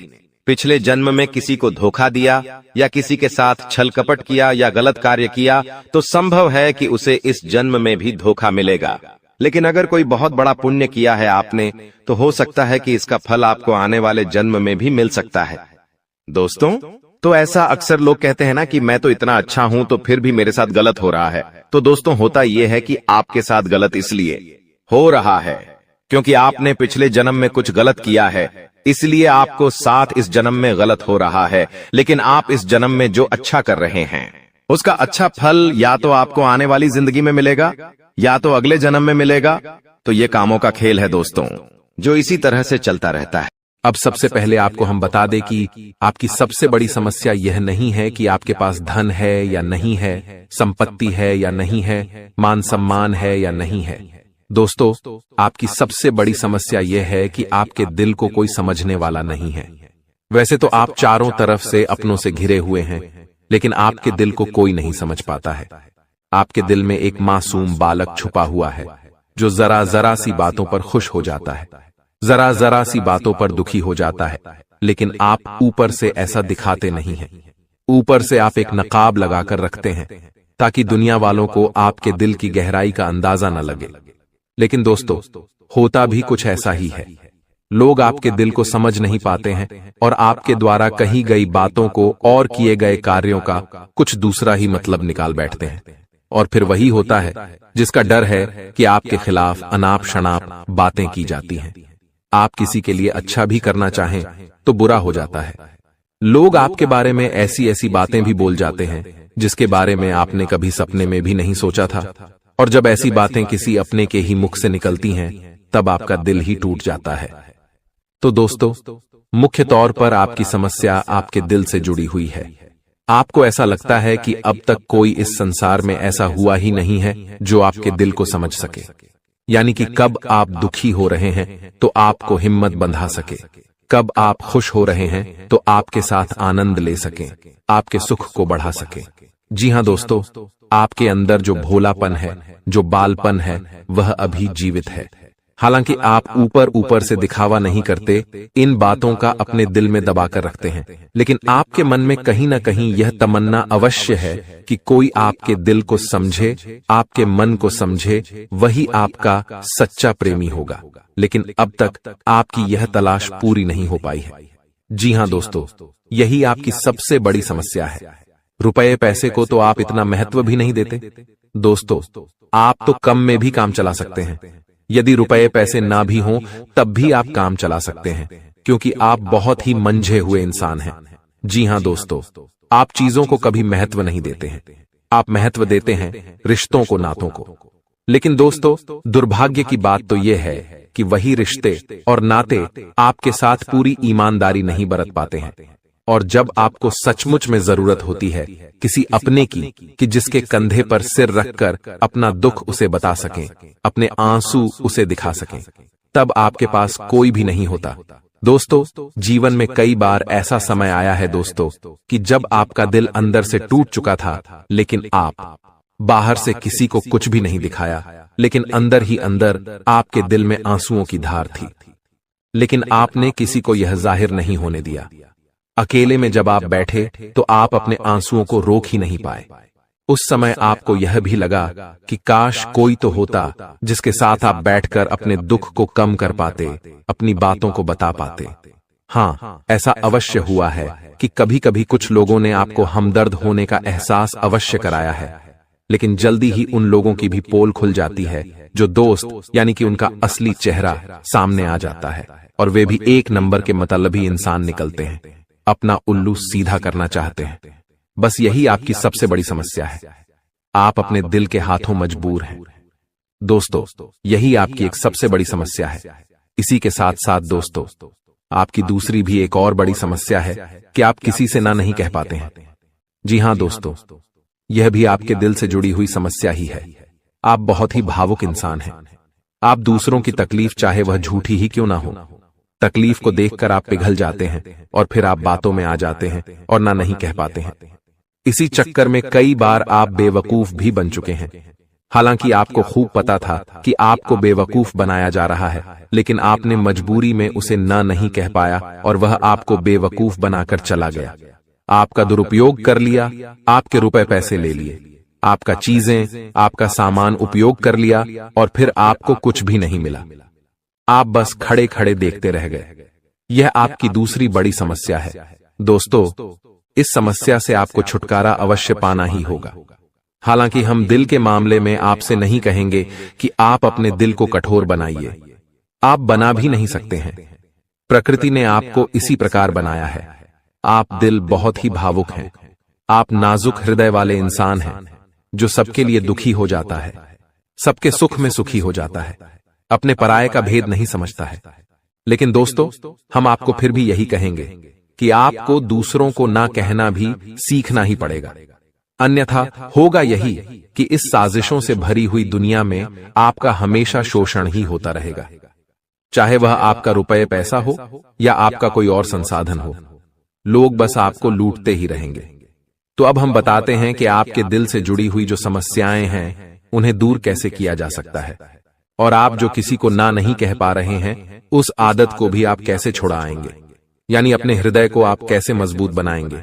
पिछले जन्म में किसी को धोखा दिया या किसी के साथ छल कपट किया या गलत कार्य किया, तो संभव है कि उसे इस जन्म में भी धोखा मिलेगा। लेकिन अगर कोई बहुत बड़ा पुण्य किया है आपने, तो हो सकता है कि इसका फल आपको आने वाले जन्म में भी मिल सकता है। दोस्तों तो ऐसा अक्सर लोग कहते हैं ना कि मैं तो इतना अच्छा हूं तो फिर भी मेरे साथ गलत हो रहा है। तो दोस्तों होता यह है कि आपके साथ गलत इसलिए हो रहा है क्योंकि आपने पिछले जन्म में कुछ गलत किया है, इसलिए आपको साथ इस जन्म में गलत हो रहा है। लेकिन आप इस जन्म में जो अच्छा कर रहे हैं उसका अच्छा फल या तो आपको आने वाली जिंदगी में मिलेगा या तो अगले जन्म में मिलेगा। तो ये कामों का खेल है दोस्तों, जो इसी तरह से चलता रहता है। अब सबसे पहले आपको हम बता दें कि आपकी सबसे बड़ी समस्या यह नहीं है कि आपके पास धन है या नहीं है, संपत्ति है या नहीं है, मान सम्मान है या नहीं है। दोस्तों आपकी सबसे बड़ी समस्या यह है कि आपके दिल को कोई समझने वाला नहीं है। वैसे तो आप चारों तरफ से अपनों से घिरे हुए हैं, लेकिन आपके दिल को कोई नहीं समझ पाता है। आपके दिल में एक मासूम बालक छुपा हुआ है जो जरा जरा सी बातों पर खुश हो जाता है, जरा जरा सी बातों पर दुखी हो जाता है। लेकिन आप ऊपर से ऐसा दिखाते नहीं हैं। ऊपर से आप एक नकाब लगाकर रखते हैं ताकि दुनिया वालों को आपके दिल की गहराई का अंदाजा न लगे। लेकिन दोस्तों होता भी कुछ ऐसा ही है। लोग आपके दिल को समझ नहीं पाते हैं और आपके द्वारा कही गई बातों को और किए गए कार्यों का कुछ दूसरा ही मतलब निकाल बैठते हैं। और फिर वही होता है जिसका डर है कि आपके खिलाफ अनाप शनाप बातें की जाती हैं। आप किसी के लिए अच्छा भी करना चाहें तो बुरा हो जाता है। लोग आपके बारे में ऐसी ऐसी बातें भी बोल जाते हैं जिसके बारे में आपने कभी सपने में भी नहीं सोचा था। और जब ऐसी बातें किसी अपने के ही मुख से निकलती हैं तब आपका दिल ही टूट जाता है। तो दोस्तों, मुख्य तौर पर आपकी समस्या आपके दिल से जुड़ी हुई है। आपको ऐसा लगता है कि अब तक कोई इस संसार में ऐसा हुआ ही नहीं है जो आपके दिल को समझ सके। यानी कि कब आप दुखी हो रहे हैं तो आपको हिम्मत बंधा सके, कब आप खुश हो रहे हैं तो आपके साथ आनंद ले सकें, आपके सुख को बढ़ा सके। जी हां दोस्तों, आपके अंदर जो भोलापन है, जो बालपन है, वह अभी जीवित है। हालांकि आप ऊपर ऊपर से दिखावा नहीं करते, इन बातों का अपने दिल में दबाकर रखते हैं, लेकिन आपके मन में कहीं ना कहीं यह तमन्ना अवश्य है कि कोई आपके दिल को समझे, आपके मन को समझे, वही आपका सच्चा प्रेमी होगा। लेकिन अब तक आपकी यह तलाश पूरी नहीं हो पाई है। जी हां दोस्तों, यही आपकी सबसे बड़ी समस्या है। रुपए पैसे को तो आप इतना महत्व भी नहीं देते। दोस्तों, आप तो कम में भी काम चला सकते हैं। यदि रुपए पैसे ना भी हों तब भी आप काम चला सकते हैं, क्योंकि आप बहुत ही मंझे हुए इंसान हैं। जी हां दोस्तों, आप चीजों को कभी महत्व नहीं देते हैं, आप महत्व देते हैं रिश्तों को, नातों को। लेकिन दोस्तों, दुर्भाग्य की बात तो यह है कि वही रिश्ते और नाते आपके साथ पूरी ईमानदारी नहीं बरत पाते हैं। और जब आपको सचमुच में जरूरत होती है किसी अपने की, कि जिसके कंधे पर सिर रखकर अपना दुख उसे बता सकें, अपने आंसू उसे दिखा सकें, तब आपके पास कोई भी नहीं होता। दोस्तों, जीवन में कई बार ऐसा समय आया है दोस्तों कि जब आपका दिल अंदर से टूट चुका था, लेकिन आप बाहर से किसी को कुछ भी नहीं दिखाया, लेकिन अंदर ही अंदर आपके दिल में आंसुओं की धार थी। लेकिन आपने किसी को यह जाहिर नहीं होने दिया। अकेले में जब आप बैठे तो आप अपने आंसुओं को रोक ही नहीं पाए। उस समय आपको यह भी लगा कि काश कोई तो होता जिसके साथ आप बैठकर अपने दुख को कम कर पाते, अपनी बातों को बता पाते। हाँ, ऐसा अवश्य हुआ है कि कभी कभी कुछ लोगों ने आपको हमदर्द होने का एहसास अवश्य कराया है, लेकिन जल्दी ही उन लोगों की भी पोल खुल जाती है जो दोस्त यानी कि उनका असली चेहरा सामने आ जाता है, और वे भी एक नंबर के मतलबी इंसान निकलते हैं, अपना उल्लू सीधा करना चाहते हैं। बस यही आपकी सबसे बड़ी समस्या है। आप अपने दिल के हाथों मजबूर हैं। दोस्तों, यही आपकी एक सबसे बड़ी समस्या है। इसी के साथ साथ दोस्तों, आपकी दूसरी भी एक और बड़ी समस्या है कि आप किसी से ना नहीं कह पाते हैं। जी हां दोस्तों, यह भी आपके दिल से जुड़ी हुई समस्या ही है। आप बहुत ही भावुक इंसान हैं। आप दूसरों की तकलीफ चाहे वह झूठी ही क्यों ना हो, तकलीफ को देखकर आप पिघल जाते हैं और फिर आप बातों में आ जाते हैं और ना नहीं कह पाते हैं। इसी चक्कर में कई बार आप बेवकूफ भी बन चुके हैं। हालांकि आपको खूब पता था कि आपको बेवकूफ बनाया जा रहा है, लेकिन आपने मजबूरी में उसे ना नहीं कह पाया और वह आपको बेवकूफ बनाकर चला गया। आपका दुरुपयोग कर लिया, आपके रुपए पैसे ले लिए, आपका चीजें, आपका सामान उपयोग कर लिया और फिर आपको कुछ भी नहीं मिला। आप बस खड़े खड़े देखते रह गए। यह आपकी दूसरी बड़ी समस्या है। दोस्तों, इस समस्या से आपको छुटकारा अवश्य पाना ही होगा। हालांकि हम दिल के मामले में आपसे नहीं कहेंगे कि आप अपने दिल को कठोर बनाइए। आप बना भी नहीं सकते हैं। प्रकृति ने आपको इसी प्रकार बनाया है। आप दिल बहुत ही भावुक हैं। आप नाजुक हृदय वाले इंसान हैं जो सबके लिए दुखी हो जाता है, सबके सुख में सुखी हो जाता है, अपने पराये का भेद नहीं समझता है। लेकिन दोस्तों, हम आपको फिर भी यही कहेंगे कि आपको दूसरों को ना कहना भी सीखना ही पड़ेगा। अन्यथा होगा यही कि इस साजिशों से भरी हुई दुनिया में आपका हमेशा शोषण ही होता रहेगा, चाहे वह आपका रुपये पैसा हो या आपका कोई और संसाधन हो। लोग बस आपको लूटते ही रहेंगे। तो अब हम बताते हैं कि आपके दिल से जुड़ी हुई जो समस्याएं हैं उन्हें दूर कैसे किया जा सकता है, और आप जो किसी को ना नहीं कह पा रहे हैं उस आदत को भी आप कैसे छुड़ाएंगे, यानी अपने हृदय को आप कैसे मजबूत बनाएंगे।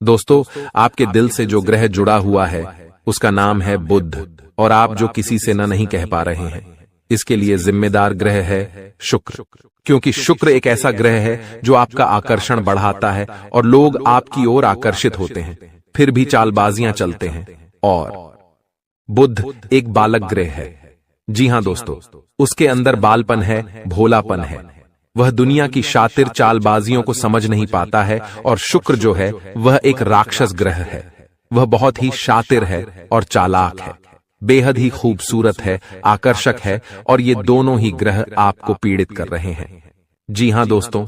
दोस्तों, आपके दिल से जो ग्रह जुड़ा हुआ है उसका नाम है बुध, और आप जो किसी से ना नहीं कह पा रहे हैं इसके लिए जिम्मेदार ग्रह है शुक्र, क्योंकि शुक्र एक ऐसा ग्रह है जो आपका आकर्षण बढ़ाता है और लोग आपकी ओर आकर्षित होते हैं, फिर भी चालबाजियां चलते हैं। और बुध एक बालक ग्रह है। जी हां दोस्तों, उसके अंदर बालपन है, भोलापन है। वह दुनिया की शातिर चालबाजियों को समझ नहीं पाता है। और शुक्र जो है वह एक राक्षस ग्रह है। वह बहुत ही शातिर है और चालाक है, बेहद ही खूबसूरत है, आकर्षक है, और ये दोनों ही ग्रह आपको पीड़ित कर रहे हैं। जी हां दोस्तों,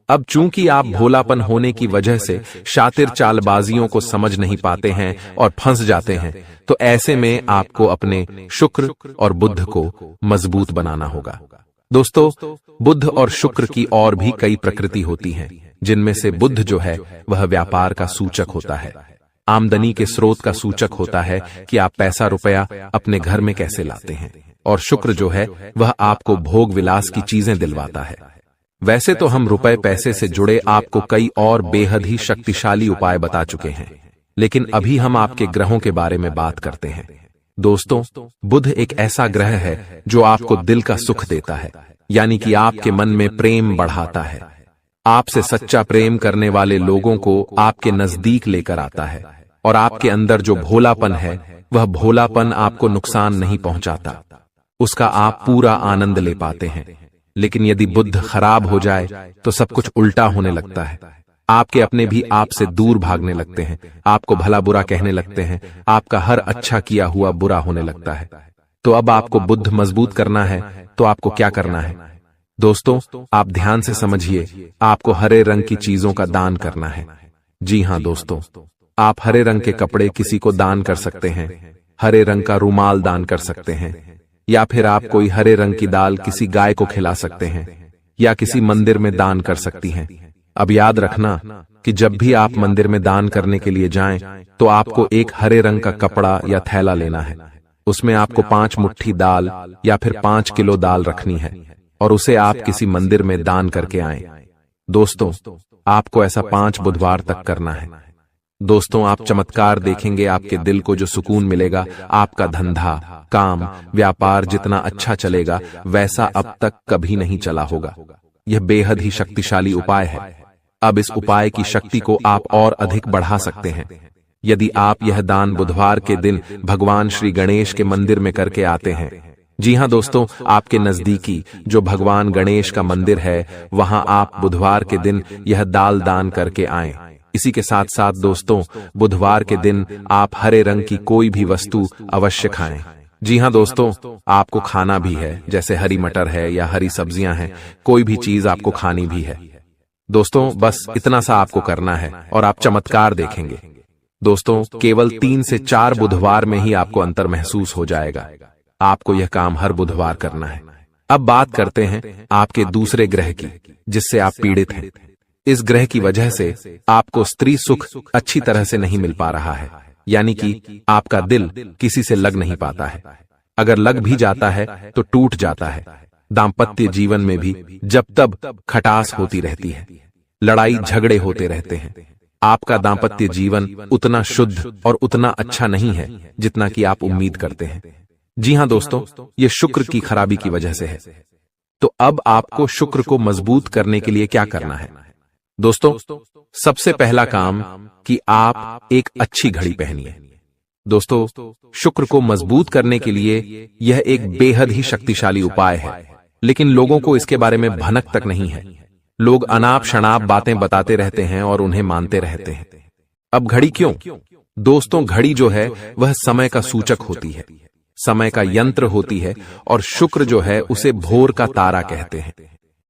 अब चूंकि आप भोलापन होने की वजह से शातिर चालबाजियों को समझ नहीं पाते हैं और फंस जाते हैं, तो ऐसे में आपको अपने शुक्र और बुध को मजबूत बनाना होगा। दोस्तों, बुध और शुक्र की और भी कई प्रकृति होती हैं, जिनमें से बुध जो है वह व्यापार का सूचक होता है, आमदनी के स्रोत का सूचक होता है कि आप पैसा रुपया अपने घर में कैसे लाते हैं। और शुक्र जो है वह आपको भोग विलास की चीजें दिलवाता है। वैसे तो हम रुपए पैसे से जुड़े आपको कई और बेहद ही शक्तिशाली उपाय बता चुके हैं, लेकिन अभी हम आपके ग्रहों के बारे में बात करते हैं। दोस्तों, बुध एक ऐसा ग्रह है जो आपको दिल का सुख देता है, यानी कि आपके मन में प्रेम बढ़ाता है। आपसे सच्चा प्रेम करने वाले लोगों को आपके नजदीक लेकर आता है। और आपके अंदर जो भोलापन है वह भोलापन आपको नुकसान नहीं पहुंचाता, उसका आप पूरा आनंद ले पाते हैं। लेकिन यदि बुध खराब हो जाए तो सब कुछ उल्टा होने लगता है। आपके अपने भी आपसे दूर भागने लगते हैं, आपको भला बुरा कहने लगते हैं, आपका हर अच्छा किया हुआ बुरा होने लगता है। तो अब आपको बुध मजबूत करना है तो आपको क्या करना है? दोस्तों, आप ध्यान से समझिए, आपको हरे रंग की चीजों का दान करना है। जी हां दोस्तों, आप हरे रंग के कपड़े किसी को दान कर सकते हैं, हरे रंग का रुमाल दान कर सकते हैं, या फिर आप कोई हरे रंग की दाल किसी गाय को खिला सकते हैं, या किसी मंदिर में दान कर सकती हैं। अब याद रखना कि जब भी आप मंदिर में दान करने के लिए जाएं, तो आपको एक हरे रंग का कपड़ा या थैला लेना है। उसमें आपको 5 मुट्ठी दाल या फिर 5 किलो दाल रखनी है और उसे आप किसी मंदिर में दान करके आएं। दोस्तों, आपको ऐसा 5 बुधवार तक करना है। दोस्तों, आप चमत्कार देखेंगे, आपके दिल को जो सुकून मिलेगा, आपका धंधा, काम, व्यापार जितना अच्छा चलेगा वैसा अब तक कभी नहीं चला होगा। यह बेहद ही शक्तिशाली उपाय है। अब इस उपाय की शक्ति को आप और अधिक बढ़ा सकते हैं यदि आप यह दान बुधवार के दिन भगवान श्री गणेश के मंदिर में करके आते हैं। जी हां दोस्तों, आपके नजदीकी जो भगवान गणेश का मंदिर है वहां आप बुधवार के दिन यह दाल दान करके आएं। इसी के साथ साथ दोस्तों, बुधवार के दिन आप हरे रंग की कोई भी वस्तु अवश्य खाएं। जी हां दोस्तों, आपको खाना भी है, जैसे हरी मटर है या हरी सब्जियां हैं, कोई भी चीज आपको खानी भी है। दोस्तों, बस इतना सा आपको करना है और आप चमत्कार देखेंगे। दोस्तों, केवल 3 से 4 बुधवार में ही आपको अंतर महसूस हो जाएगा। आपको यह काम हर बुधवार करना है। अब बात करते हैं आपके दूसरे ग्रह की, जिससे आप पीड़ित हैं। इस ग्रह की वजह से आपको स्त्री सुख अच्छी तरह से नहीं मिल पा रहा है, यानी कि आपका दिल किसी से लग नहीं पाता है। अगर लग भी जाता है तो टूट जाता है। दाम्पत्य जीवन में भी जब तब खटास होती रहती है, लड़ाई झगड़े होते रहते हैं। आपका दाम्पत्य जीवन उतना शुद्ध और उतना अच्छा नहीं है जितना कि आप उम्मीद करते हैं। जी हां दोस्तों, ये शुक्र की खराबी की वजह से है। तो अब आपको शुक्र को मजबूत करने के लिए क्या करना है? दोस्तों, सबसे पहला काम कि आप एक अच्छी घड़ी पहनिए। दोस्तों, शुक्र को मजबूत करने के लिए यह एक बेहद ही शक्तिशाली उपाय है, लेकिन लोगों को इसके बारे में भनक तक नहीं है। लोग अनाप शनाप बातें बताते रहते हैं और उन्हें मानते रहते हैं। अब घड़ी क्यों? दोस्तों, घड़ी जो है वह समय का सूचक होती है, समय का यंत्र होती है, और शुक्र जो है उसे भोर का तारा कहते हैं।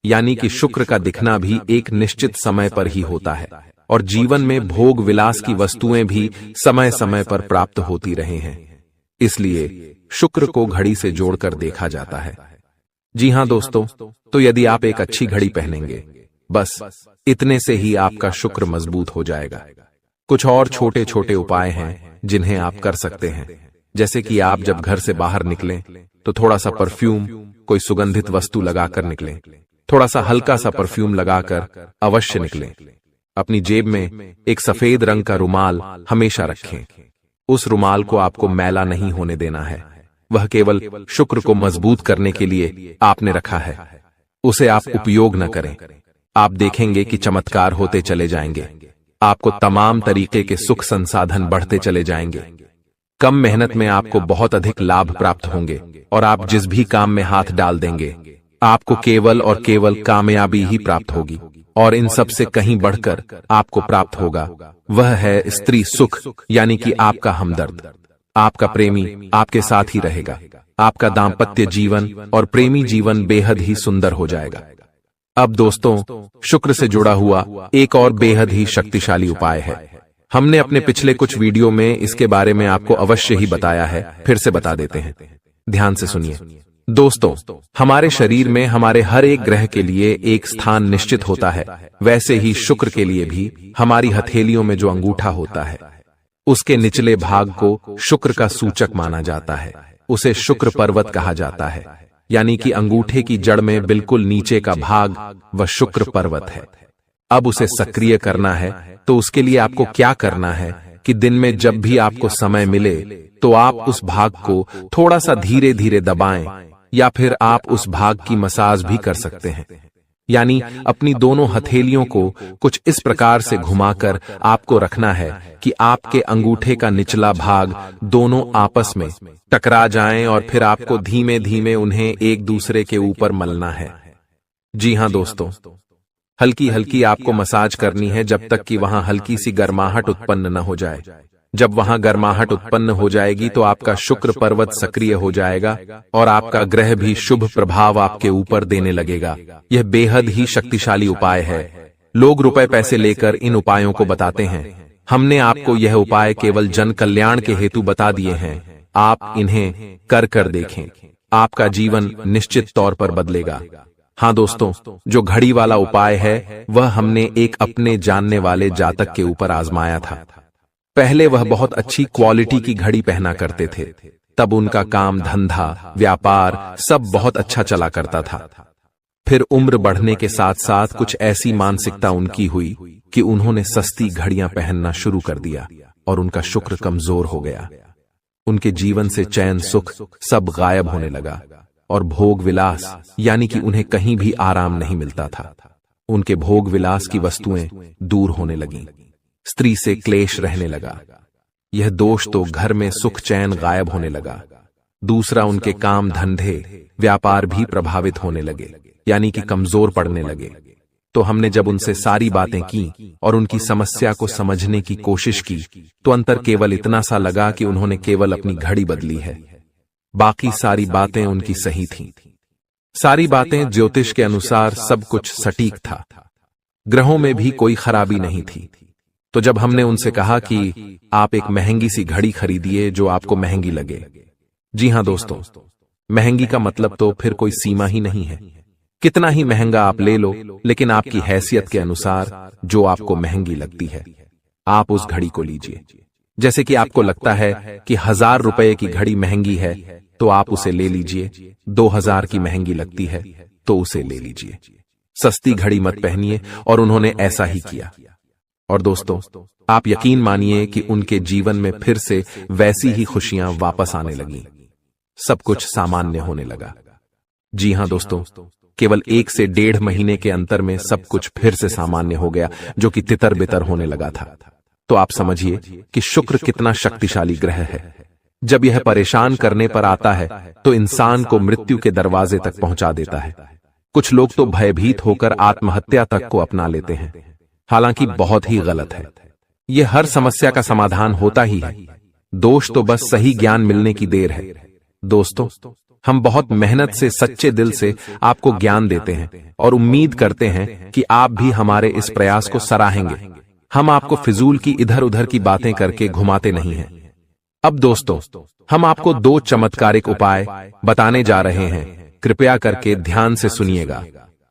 यानी कि शुक्र का दिखना भी एक निश्चित समय पर ही होता है, और जीवन में भोग विलास की वस्तुएं भी समय समय पर प्राप्त होती रहे हैं। इसलिए शुक्र को घड़ी से जोड़कर देखा जाता है। जी हां दोस्तों, तो यदि आप एक अच्छी घड़ी पहनेंगे, बस इतने से ही आपका शुक्र मजबूत हो जाएगा। कुछ और छोटे छोटे उपाय हैं जिन्हें आप कर सकते हैं, जैसे कि आप जब घर से बाहर निकलें तो थोड़ा सा परफ्यूम, कोई सुगंधित वस्तु लगाकर निकलें। थोड़ा सा हल्का सा परफ्यूम लगाकर अवश्य निकलें। अपनी जेब में एक सफेद रंग का रुमाल हमेशा रखें। उस रुमाल को आपको मैला नहीं होने देना है। वह केवल शुक्र को मजबूत करने के लिए आपने रखा है। उसे आप उपयोग न करें। आप देखेंगे कि चमत्कार होते चले जाएंगे। आपको तमाम तरीके के सुख संसाधन बढ़ते चले जाएंगे। कम मेहनत में आपको बहुत अधिक लाभ प्राप्त होंगे और आप जिस भी काम में हाथ डाल देंगे आपको केवल और केवल कामयाबी ही प्राप्त होगी। और इन सब से कहीं बढ़कर आपको प्राप्त होगा वह है स्त्री सुख, यानी कि आपका हमदर्द। आपका प्रेमी आपके साथ ही रहेगा। आपका दाम्पत्य जीवन और प्रेमी जीवन बेहद ही सुंदर हो जाएगा। अब दोस्तों, शुक्र से जुड़ा हुआ एक और बेहद ही शक्तिशाली उपाय है। हमने अपने पिछले कुछ वीडियो में इसके बारे में आपको अवश्य ही बताया है, फिर से बता देते हैं। ध्यान से सुनिए दोस्तों। हमारे शरीर में हमारे हर एक ग्रह के लिए एक स्थान निश्चित होता है। वैसे ही शुक्र के लिए भी हमारी हथेलियों में जो अंगूठा होता है उसके निचले भाग को शुक्र का सूचक माना जाता है। उसे शुक्र पर्वत कहा जाता है, यानी कि अंगूठे की जड़ में बिल्कुल नीचे का भाग वह शुक्र पर्वत है। अब उसे सक्रिय करना है तो उसके लिए आपको क्या करना है कि दिन में जब भी आपको समय मिले तो आप उस भाग को थोड़ा सा धीरे धीरे दबाएं, या फिर आप उस भाग की मसाज भी कर सकते हैं। यानी अपनी दोनों हथेलियों को कुछ इस प्रकार से घुमाकर आपको रखना है कि आपके अंगूठे का निचला भाग दोनों आपस में टकरा जाएं और फिर आपको धीमे धीमे उन्हें एक दूसरे के ऊपर मलना है। जी हां दोस्तों, हल्की हल्की आपको मसाज करनी है जब तक कि वहां हल्की सी गर्माहट उत्पन्न न हो जाए। जब वहां गर्माहट उत्पन्न हो जाएगी तो आपका शुक्र पर्वत सक्रिय हो जाएगा और आपका ग्रह भी शुभ प्रभाव आपके ऊपर देने लगेगा। यह बेहद ही शक्तिशाली उपाय है। लोग रुपए पैसे लेकर इन उपायों को बताते हैं। हमने आपको यह उपाय केवल जन कल्याण के हेतु बता दिए हैं। आप इन्हें कर देखें, आपका जीवन निश्चित तौर पर बदलेगा। हाँ दोस्तों, जो घड़ी वाला उपाय है वह हमने एक अपने जानने वाले जातक के ऊपर आजमाया था। पहले वह बहुत अच्छी क्वालिटी की घड़ी पहना करते थे। तब उनका काम धंधा व्यापार सब बहुत अच्छा चला करता था। फिर उम्र बढ़ने के साथ साथ कुछ ऐसी मानसिकता उनकी हुई कि उन्होंने सस्ती घड़ियां पहनना शुरू कर दिया और उनका शुक्र कमजोर हो गया। उनके जीवन से चैन सुख सब गायब होने लगा और भोग विलास, यानी कि उन्हें कहीं भी आराम नहीं मिलता था। उनके भोग विलास की वस्तुएं दूर होने लगीं। स्त्री से क्लेश रहने लगा। यह दोष तो घर में सुख चैन गायब होने लगा। दूसरा, उनके काम धंधे व्यापार भी प्रभावित होने लगे, यानी कि कमजोर पड़ने लगे। तो हमने जब उनसे सारी बातें की और उनकी समस्या को समझने की कोशिश की तो अंतर केवल इतना सा लगा कि उन्होंने केवल अपनी घड़ी बदली है। बाकी सारी बातें उनकी सही थीं। सारी बातें ज्योतिष के अनुसार सब कुछ सटीक था। ग्रहों में भी कोई खराबी नहीं थी। तो जब हमने उनसे कहा कि आप एक महंगी सी घड़ी खरीदिए जो आपको महंगी लगे। जी हां दोस्तों, महंगी का मतलब तो फिर कोई सीमा ही नहीं है। कितना ही महंगा आप ले लो, लेकिन आपकी हैसियत के अनुसार जो आपको महंगी लगती है आप उस घड़ी को लीजिए। जैसे कि आपको लगता है कि 1000 रुपए की घड़ी महंगी है तो आप उसे ले लीजिए। 2000 की महंगी लगती है तो उसे ले लीजिए। सस्ती घड़ी मत पहनिए, और उन्होंने ऐसा ही किया। और दोस्तों, आप यकीन मानिए कि उनके जीवन में फिर से वैसी ही खुशियां वापस आने लगीं। सब कुछ सामान्य होने लगा। जी हां दोस्तों, केवल 1 से 1.5 महीने के अंतर में सब कुछ फिर से सामान्य हो गया, जो कि तितर बितर होने लगा था। तो आप समझिए कि शुक्र कितना शक्तिशाली ग्रह है। जब यह परेशान करने पर आता है तो इंसान को मृत्यु के दरवाजे तक पहुंचा देता है। कुछ लोग तो भयभीत होकर आत्महत्या तक को अपना लेते हैं, हालांकि बहुत ही गलत है। यह हर समस्या का समाधान होता ही है। दोष तो बस सही ज्ञान मिलने की देर है। दोस्तों, हम बहुत मेहनत से सच्चे दिल से आपको ज्ञान देते हैं और उम्मीद करते हैं कि आप भी हमारे इस प्रयास को सराहेंगे। हम आपको फिजूल की इधर उधर की बातें करके घुमाते नहीं हैं। अब दोस्तों, हम आपको 2 चमत्कारिक उपाय बताने जा रहे हैं। कृपया करके ध्यान से सुनिएगा।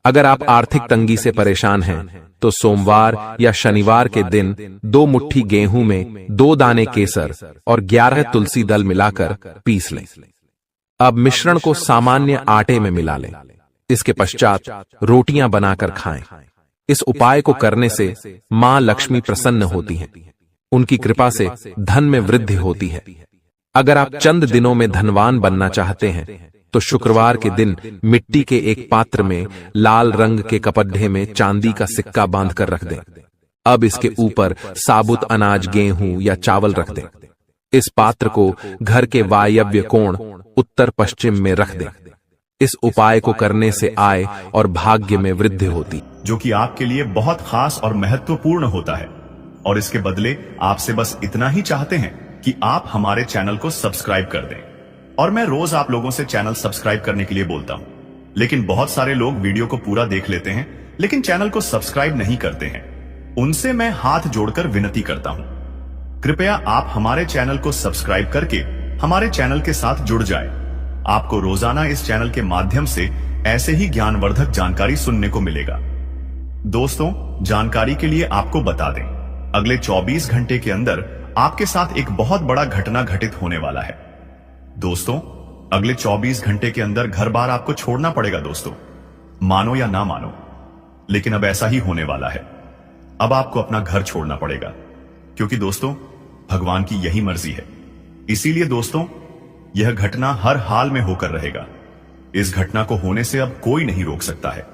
अगर आप आर्थिक तंगी से परेशान हैं तो सोमवार या शनिवार के दिन 2 मुट्ठी गेहूं में 2 दाने केसर और 11 तुलसी दल मिलाकर पीस लें। अब मिश्रण को सामान्य आटे में मिला लें। इसके पश्चात रोटियां बनाकर खाएं। इस उपाय को करने से मां लक्ष्मी प्रसन्न होती हैं। उनकी कृपा से धन में वृद्धि होती है। अगर आप चंद दिनों में धनवान बनना चाहते हैं तो शुक्रवार के दिन मिट्टी के एक पात्र में लाल रंग के कपड्ढे में चांदी का सिक्का बांध कर रख दें। अब इसके ऊपर साबुत अनाज, गेहूं या चावल रख दें। इस पात्र को घर के वायव्य कोण उत्तर पश्चिम में रख दें। इस उपाय को करने से आय और भाग्य में वृद्धि होती, जो कि आपके लिए बहुत खास और महत्वपूर्ण होता है। और इसके बदले आपसे बस इतना ही चाहते हैं कि आप हमारे चैनल को सब्सक्राइब कर दें। और मैं रोज आप लोगों से चैनल सब्सक्राइब करने के लिए बोलता हूं, लेकिन बहुत सारे लोग वीडियो को पूरा देख लेते हैं लेकिन चैनल को सब्सक्राइब नहीं करते हैं। उनसे मैं हाथ जोड़कर विनती करता हूं, कृपया आप हमारे चैनल को सब्सक्राइब करके हमारे चैनल के साथ जुड़ जाए। आपको रोजाना इस चैनल के माध्यम से ऐसे ही ज्ञानवर्धक जानकारी सुनने को मिलेगा। दोस्तों, जानकारी के लिए आपको बता दें, अगले 24 घंटे के अंदर आपके साथ एक बहुत बड़ा घटना घटित होने वाला है। दोस्तों, अगले 24 घंटे के अंदर घर बार आपको छोड़ना पड़ेगा दोस्तों, मानो या ना मानो, लेकिन अब ऐसा ही होने वाला है। अब आपको अपना घर छोड़ना पड़ेगा, क्योंकि दोस्तों भगवान की यही मर्जी है। इसीलिए दोस्तों, यह घटना हर हाल में होकर रहेगा। इस घटना को होने से अब कोई नहीं रोक सकता है।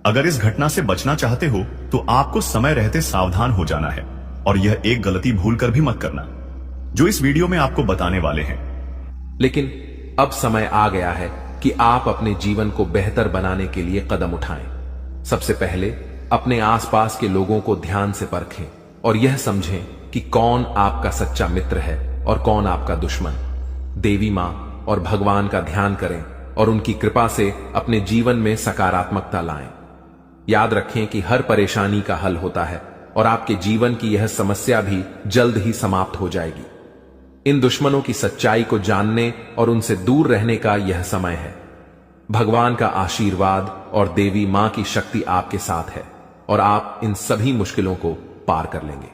अगर इस घटना से बचना चाहते हो तो आपको समय रहते सावधान हो जाना है, और यह एक गलती भूल कर भी मत करना, जो इस वीडियो में आपको बताने वाले हैं। लेकिन अब समय आ गया है कि आप अपने जीवन को बेहतर बनाने के लिए कदम उठाएं। सबसे पहले अपने आसपास के लोगों को ध्यान से परखें और यह समझें कि कौन आपका सच्चा मित्र है और कौन आपका दुश्मन। देवी मां और भगवान का ध्यान करें और उनकी कृपा से अपने जीवन में सकारात्मकता लाएं। याद रखें कि हर परेशानी का हल होता है और आपके जीवन की यह समस्या भी जल्द ही समाप्त हो जाएगी। इन दुश्मनों की सच्चाई को जानने और उनसे दूर रहने का यह समय है। भगवान का आशीर्वाद और देवी मां की शक्ति आपके साथ है और आप इन सभी मुश्किलों को पार कर लेंगे।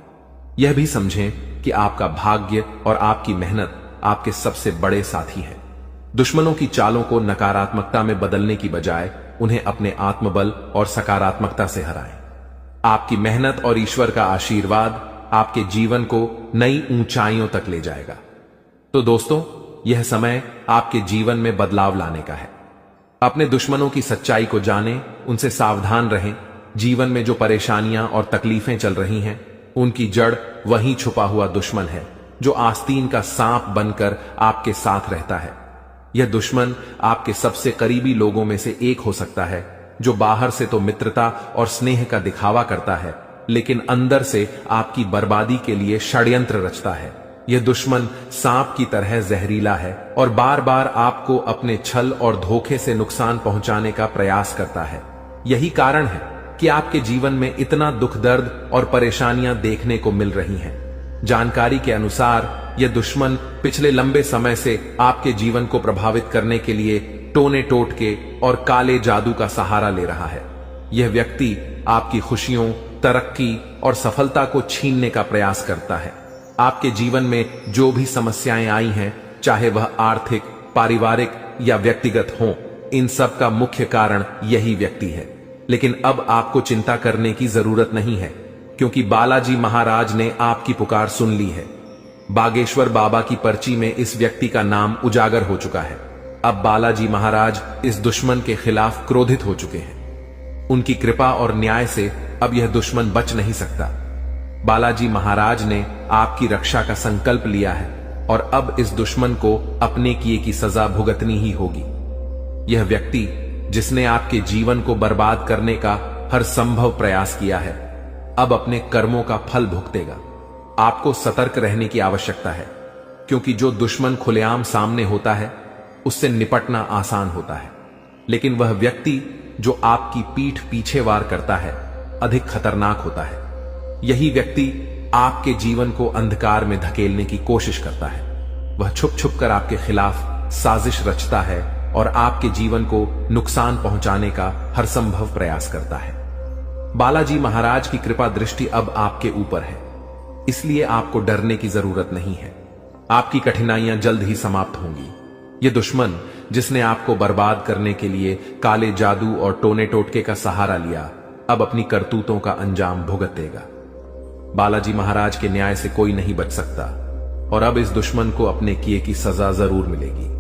यह भी समझें कि आपका भाग्य और आपकी मेहनत आपके सबसे बड़े साथी हैं। दुश्मनों की चालों को नकारात्मकता में बदलने की बजाय उन्हें अपने आत्मबल और सकारात्मकता से हराएं। आपकी मेहनत और ईश्वर का आशीर्वाद आपके जीवन को नई ऊंचाइयों तक ले जाएगा। तो दोस्तों, यह समय आपके जीवन में बदलाव लाने का है। अपने दुश्मनों की सच्चाई को जानें, उनसे सावधान रहें। जीवन में जो परेशानियां और तकलीफें चल रही हैं, उनकी जड़ वहीं छुपा हुआ दुश्मन है, जो आस्तीन का सांप बनकर आपके साथ रहता है। यह दुश्मन आपके सबसे करीबी लोगों में से एक हो सकता है, जो बाहर से तो मित्रता और स्नेह का दिखावा करता है, लेकिन अंदर से आपकी बर्बादी के लिए षड्यंत्र रचता है। यह दुश्मन सांप की तरह जहरीला है और बार बार आपको अपने छल और धोखे से नुकसान पहुंचाने का प्रयास करता है। यही कारण है कि आपके जीवन में इतना दुख, दर्द और परेशानियां देखने को मिल रही हैं। जानकारी के अनुसार यह दुश्मन पिछले लंबे समय से आपके जीवन को प्रभावित करने के लिए टोने टोटके और काले जादू का सहारा ले रहा है। यह व्यक्ति आपकी खुशियों, तरक्की और सफलता को छीनने का प्रयास करता है। आपके जीवन में जो भी समस्याएं आई हैं, चाहे वह आर्थिक, पारिवारिक या व्यक्तिगत हों, इन सब का मुख्य कारण यही व्यक्ति है। लेकिन अब आपको चिंता करने की जरूरत नहीं है, क्योंकि बालाजी महाराज ने आपकी पुकार सुन ली है। बागेश्वर बाबा की पर्ची में इस व्यक्ति का नाम उजागर हो चुका है। अब बालाजी महाराज इस दुश्मन के खिलाफ क्रोधित हो चुके हैं। उनकी कृपा और न्याय से अब यह दुश्मन बच नहीं सकता। बालाजी महाराज ने आपकी रक्षा का संकल्प लिया है और अब इस दुश्मन को अपने किए की सजा भुगतनी ही होगी। यह व्यक्ति जिसने आपके जीवन को बर्बाद करने का हर संभव प्रयास किया है, अब अपने कर्मों का फल भुगतेगा। आपको सतर्क रहने की आवश्यकता है, क्योंकि जो दुश्मन खुलेआम सामने होता है, उससे निपटना आसान होता है, लेकिन वह व्यक्ति जो आपकी पीठ पीछे वार करता है, अधिक खतरनाक होता है। यही व्यक्ति आपके जीवन को अंधकार में धकेलने की कोशिश करता है। वह छुप छुप कर आपके खिलाफ साजिश रचता है और आपके जीवन को नुकसान पहुंचाने का हर संभव प्रयास करता है। बालाजी महाराज की कृपा दृष्टि अब आपके ऊपर है, इसलिए आपको डरने की जरूरत नहीं है। आपकी कठिनाइयां जल्द ही समाप्त होंगी। यह दुश्मन जिसने आपको बर्बाद करने के लिए काले जादू और टोने टोटके का सहारा लिया, अब अपनी करतूतों का अंजाम भुगतेगा। बालाजी महाराज के न्याय से कोई नहीं बच सकता। और अब इस दुश्मन को अपने किए की सजा जरूर मिलेगी।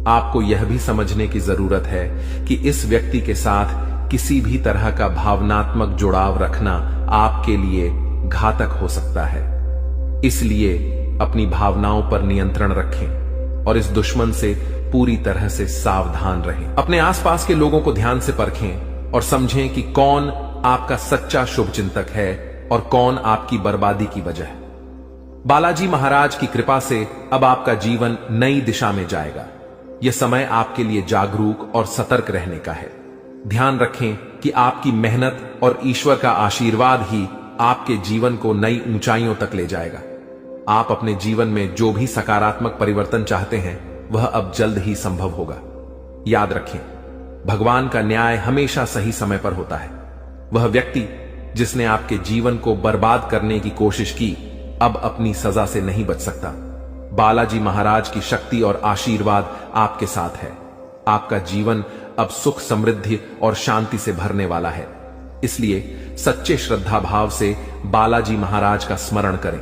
आपको यह भी समझने की जरूरत है कि इस व्यक्ति के साथ किसी भी तरह का भावनात्मक जुड़ाव रखना आपके लिए घातक हो सकता है। इसलिए अपनी भावनाओं पर नियंत्रण रखें और इस दुश्मन से पूरी तरह से सावधान रहें। अपने आसपास के लोगों को ध्यान से परखें और समझें कि कौन आपका सच्चा शुभचिंतक है और कौन आपकी बर्बादी की वजह है। बालाजी महाराज की कृपा से अब आपका जीवन नई दिशा में जाएगा। यह समय आपके लिए जागरूक और सतर्क रहने का है। ध्यान रखें कि आपकी मेहनत और ईश्वर का आशीर्वाद ही आपके जीवन को नई ऊंचाइयों तक ले जाएगा। आप अपने जीवन में जो भी सकारात्मक परिवर्तन चाहते हैं वह अब जल्द ही संभव होगा। याद रखें, भगवान का न्याय हमेशा सही समय पर होता है। वह व्यक्ति जिसने आपके जीवन को बर्बाद करने की कोशिश की अब अपनी सजा से नहीं बच सकता। बालाजी महाराज की शक्ति और आशीर्वाद आपके साथ है। आपका जीवन अब सुख, समृद्धि और शांति से भरने वाला है। इसलिए सच्चे श्रद्धा भाव से बालाजी महाराज का स्मरण करें,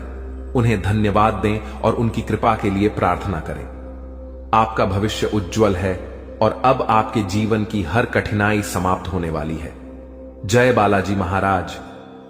उन्हें धन्यवाद दें और उनकी कृपा के लिए प्रार्थना करें। आपका भविष्य उज्जवल है और अब आपके जीवन की हर कठिनाई समाप्त होने वाली है। जय बालाजी महाराज।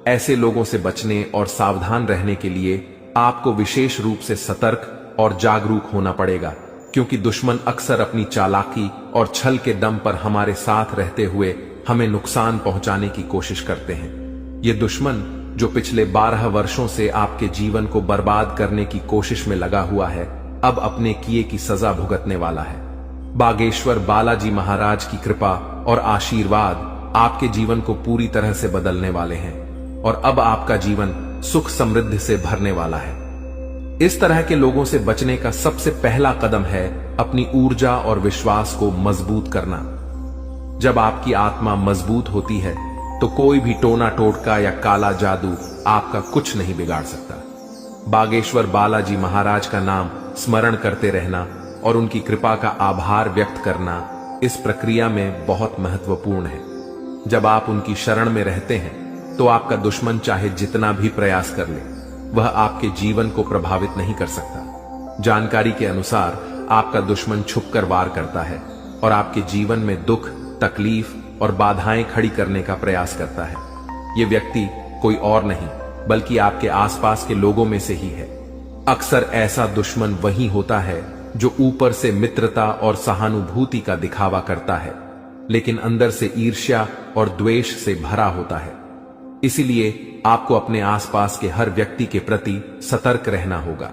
ऐसे लोगों से बचने और सावधान रहने के लिए आपको विशेष रूप से सतर्क और जागरूक होना पड़ेगा, क्योंकि दुश्मन अक्सर अपनी चालाकी और छल के दम पर हमारे साथ रहते हुए हमें नुकसान पहुंचाने की कोशिश करते हैं। ये दुश्मन जो पिछले 12 वर्षों से आपके जीवन को बर्बाद करने की कोशिश में लगा हुआ है, अब अपने किए की सजा भुगतने वाला है। बागेश्वर बालाजी महाराज की कृपा और आशीर्वाद आपके जीवन को पूरी तरह से बदलने वाले हैं और अब आपका जीवन सुख, समृद्धि से भरने वाला है। इस तरह के लोगों से बचने का सबसे पहला कदम है अपनी ऊर्जा और विश्वास को मजबूत करना। जब आपकी आत्मा मजबूत होती है तो कोई भी टोना टोटका या काला जादू आपका कुछ नहीं बिगाड़ सकता। बागेश्वर बालाजी महाराज का नाम स्मरण करते रहना और उनकी कृपा का आभार व्यक्त करना इस प्रक्रिया में बहुत महत्वपूर्ण है। जब आप उनकी शरण में रहते हैं तो आपका दुश्मन चाहे जितना भी प्रयास कर ले, वह आपके जीवन को प्रभावित नहीं कर सकता। जानकारी के अनुसार आपका दुश्मन छुपकर वार करता है और आपके जीवन में दुख, तकलीफ और बाधाएं खड़ी करने का प्रयास करता है। यह व्यक्ति कोई और नहीं बल्कि आपके आसपास के लोगों में से ही है। अक्सर ऐसा दुश्मन वही होता है जो ऊपर से मित्रता और सहानुभूति का दिखावा करता है, लेकिन अंदर से ईर्ष्या और द्वेष से भरा होता है। इसीलिए आपको अपने आसपास के हर व्यक्ति के प्रति सतर्क रहना होगा।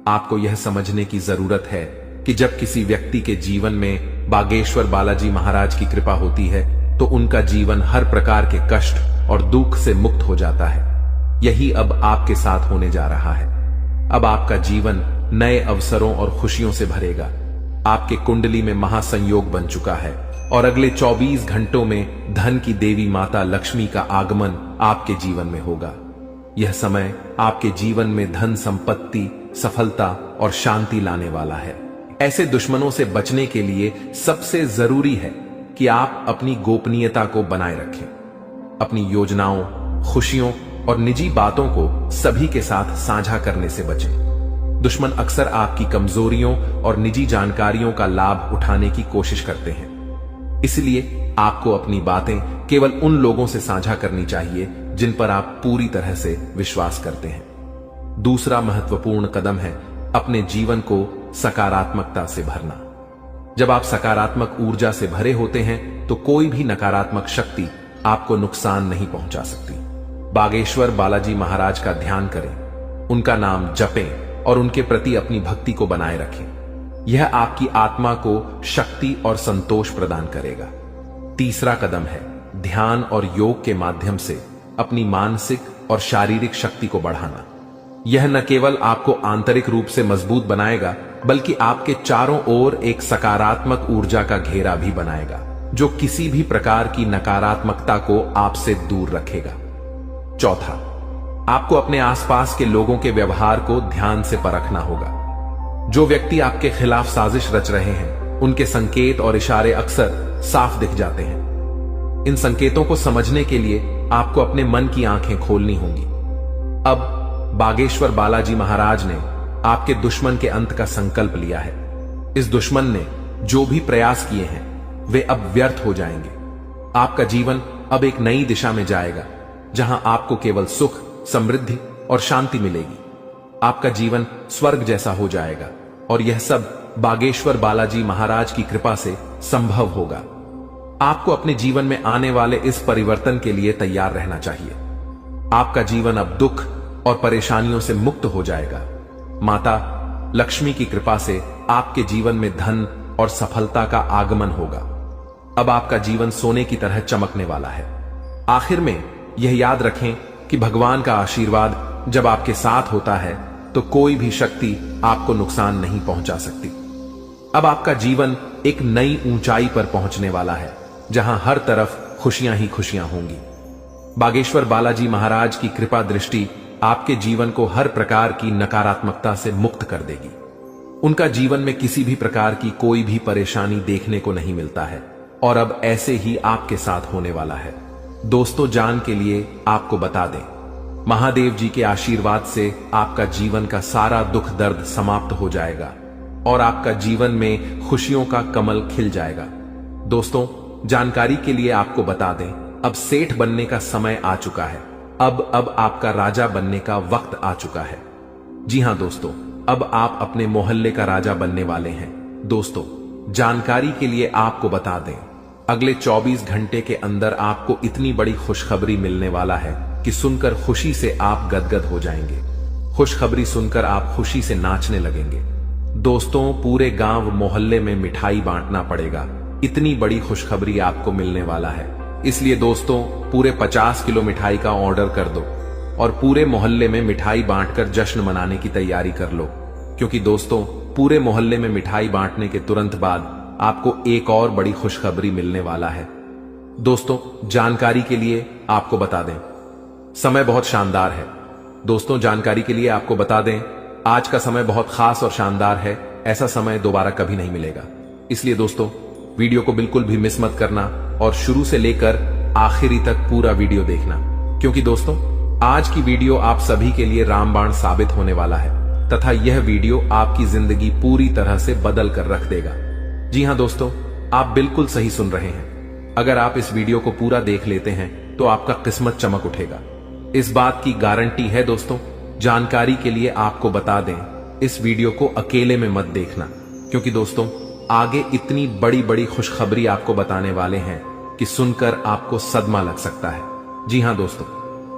आपको यह समझने की जरूरत है कि जब किसी व्यक्ति के जीवन में बागेश्वर बालाजी महाराज की कृपा होती है तो उनका जीवन हर प्रकार के कष्ट और दुख से मुक्त हो जाता है। यही अब आपके साथ होने जा रहा है। अब आपका जीवन नए अवसरों और खुशियों से भरेगा। आपके कुंडली में महासंयोग बन चुका है और अगले 24 घंटों में धन की देवी माता लक्ष्मी का आगमन आपके जीवन में होगा। यह समय आपके जीवन में धन, संपत्ति, सफलता और शांति लाने वाला है। ऐसे दुश्मनों से बचने के लिए सबसे जरूरी है कि आप अपनी गोपनीयता को बनाए रखें। अपनी योजनाओं, खुशियों और निजी बातों को सभी के साथ साझा करने से बचें। दुश्मन अक्सर आपकी कमजोरियों और निजी जानकारियों का लाभ उठाने की कोशिश करते हैं। इसलिए आपको अपनी बातें केवल उन लोगों से साझा करनी चाहिए जिन पर आप पूरी तरह से विश्वास करते हैं। दूसरा महत्वपूर्ण कदम है अपने जीवन को सकारात्मकता से भरना। जब आप सकारात्मक ऊर्जा से भरे होते हैं तो कोई भी नकारात्मक शक्ति आपको नुकसान नहीं पहुंचा सकती। बागेश्वर बालाजी महाराज का ध्यान करें, उनका नाम जपें और उनके प्रति अपनी भक्ति को बनाए रखें। यह आपकी आत्मा को शक्ति और संतोष प्रदान करेगा। तीसरा कदम है ध्यान और योग के माध्यम से अपनी मानसिक और शारीरिक शक्ति को बढ़ाना। यह न केवल आपको आंतरिक रूप से मजबूत बनाएगा बल्कि आपके चारों ओर एक सकारात्मक ऊर्जा का घेरा भी बनाएगा जो किसी भी प्रकार की नकारात्मकता को आपसे दूर रखेगा। चौथा, आपको अपने आसपास के लोगों के व्यवहार को ध्यान से परखना होगा। जो व्यक्ति आपके खिलाफ साजिश रच रहे हैं उनके संकेत और इशारे अक्सर साफ दिख जाते हैं। इन संकेतों को समझने के लिए आपको अपने मन की आंखें खोलनी होंगी। अब बागेश्वर बालाजी महाराज ने आपके दुश्मन के अंत का संकल्प लिया है। इस दुश्मन ने जो भी प्रयास किए हैं वे अब व्यर्थ हो जाएंगे। आपका जीवन अब एक नई दिशा में जाएगा, जहां आपको केवल सुख, समृद्धि और शांति मिलेगी। आपका जीवन स्वर्ग जैसा हो जाएगा और यह सब बागेश्वर बालाजी महाराज की कृपा से संभव होगा। आपको अपने जीवन में आने वाले इस परिवर्तन के लिए तैयार रहना चाहिए। आपका जीवन अब दुख और परेशानियों से मुक्त हो जाएगा। माता लक्ष्मी की कृपा से आपके जीवन में धन और सफलता का आगमन होगा। अब आपका जीवन सोने की तरह चमकने वाला है। आखिर में यह याद रखें कि भगवान का आशीर्वाद जब आपके साथ होता है तो कोई भी शक्ति आपको नुकसान नहीं पहुंचा सकती। अब आपका जीवन एक नई ऊंचाई पर पहुंचने वाला है, जहां हर तरफ खुशियां ही खुशियां होंगी। बागेश्वर बालाजी महाराज की कृपा दृष्टि आपके जीवन को हर प्रकार की नकारात्मकता से मुक्त कर देगी। उनका जीवन में किसी भी प्रकार की कोई भी परेशानी देखने को नहीं मिलता है और अब ऐसे ही आपके साथ होने वाला है। दोस्तों, जान के लिए आपको बता दें, महादेव जी के आशीर्वाद से आपका जीवन का सारा दुख दर्द समाप्त हो जाएगा और आपका जीवन में खुशियों का कमल खिल जाएगा। दोस्तों, जानकारी के लिए आपको बता दें, अब सेठ बनने का समय आ चुका है। अब आपका राजा बनने का वक्त आ चुका है। जी हां दोस्तों, अब आप अपने मोहल्ले का राजा बनने वाले हैं। दोस्तों, जानकारी के लिए आपको बता दें, अगले 24 घंटे के अंदर आपको इतनी बड़ी खुशखबरी मिलने वाला है कि सुनकर खुशी से आप गदगद हो जाएंगे। खुशखबरी सुनकर आप खुशी से नाचने लगेंगे। दोस्तों, पूरे गांव मोहल्ले में मिठाई बांटना पड़ेगा। इतनी बड़ी खुशखबरी आपको मिलने वाला है। इसलिए दोस्तों, पूरे 50 किलो मिठाई का ऑर्डर कर दो और पूरे मोहल्ले में मिठाई बांटकर जश्न मनाने की तैयारी कर लो, क्योंकि दोस्तों, पूरे मोहल्ले में मिठाई बांटने के तुरंत बाद आपको एक और बड़ी खुशखबरी मिलने वाला है। दोस्तों, जानकारी के लिए आपको बता दें, समय बहुत शानदार है। दोस्तों, जानकारी के लिए आपको बता दें, आज का समय बहुत खास और शानदार है। ऐसा समय दोबारा कभी नहीं मिलेगा। इसलिए दोस्तों, वीडियो को बिल्कुल भी मिस मत करना और शुरू से लेकर आखिरी तक पूरा वीडियो देखना, क्योंकि दोस्तों, आज की वीडियो आप सभी के लिए रामबाण साबित होने वाला है तथा यह वीडियो आपकी जिंदगी पूरी तरह से बदल कर रख देगा। जी हां दोस्तों, आप बिल्कुल सही सुन रहे हैं। अगर आप इस वीडियो को पूरा देख लेते हैं तो आपका किस्मत चमक उठेगा। इस बात की गारंटी है। दोस्तों, जानकारी के लिए आपको बता दें, इस वीडियो को अकेले में मत देखना, क्योंकि दोस्तों, आगे इतनी बड़ी बड़ी खुशखबरी आपको बताने वाले हैं कि सुनकर आपको सदमा लग सकता है। जी हां दोस्तों,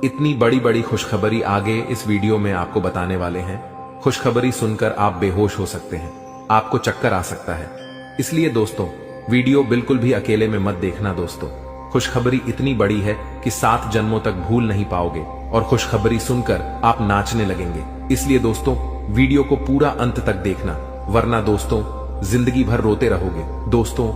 इतनी बड़ी बड़ी खुशखबरी आगे इस वीडियो में आपको बताने वाले हैं। खुशखबरी सुनकर आप बेहोश हो सकते हैं, आपको चक्कर आ सकता है। इसलिए दोस्तों, वीडियो बिल्कुल भी अकेले में मत देखना। दोस्तों, खुशखबरी इतनी बड़ी है कि 7 जन्मों तक भूल नहीं पाओगे और खुशखबरी सुनकर आप नाचने लगेंगे। इसलिए दोस्तों, वीडियो को पूरा अंत तक देखना, वरना दोस्तों जिंदगी भर रोते रहोगे। दोस्तों,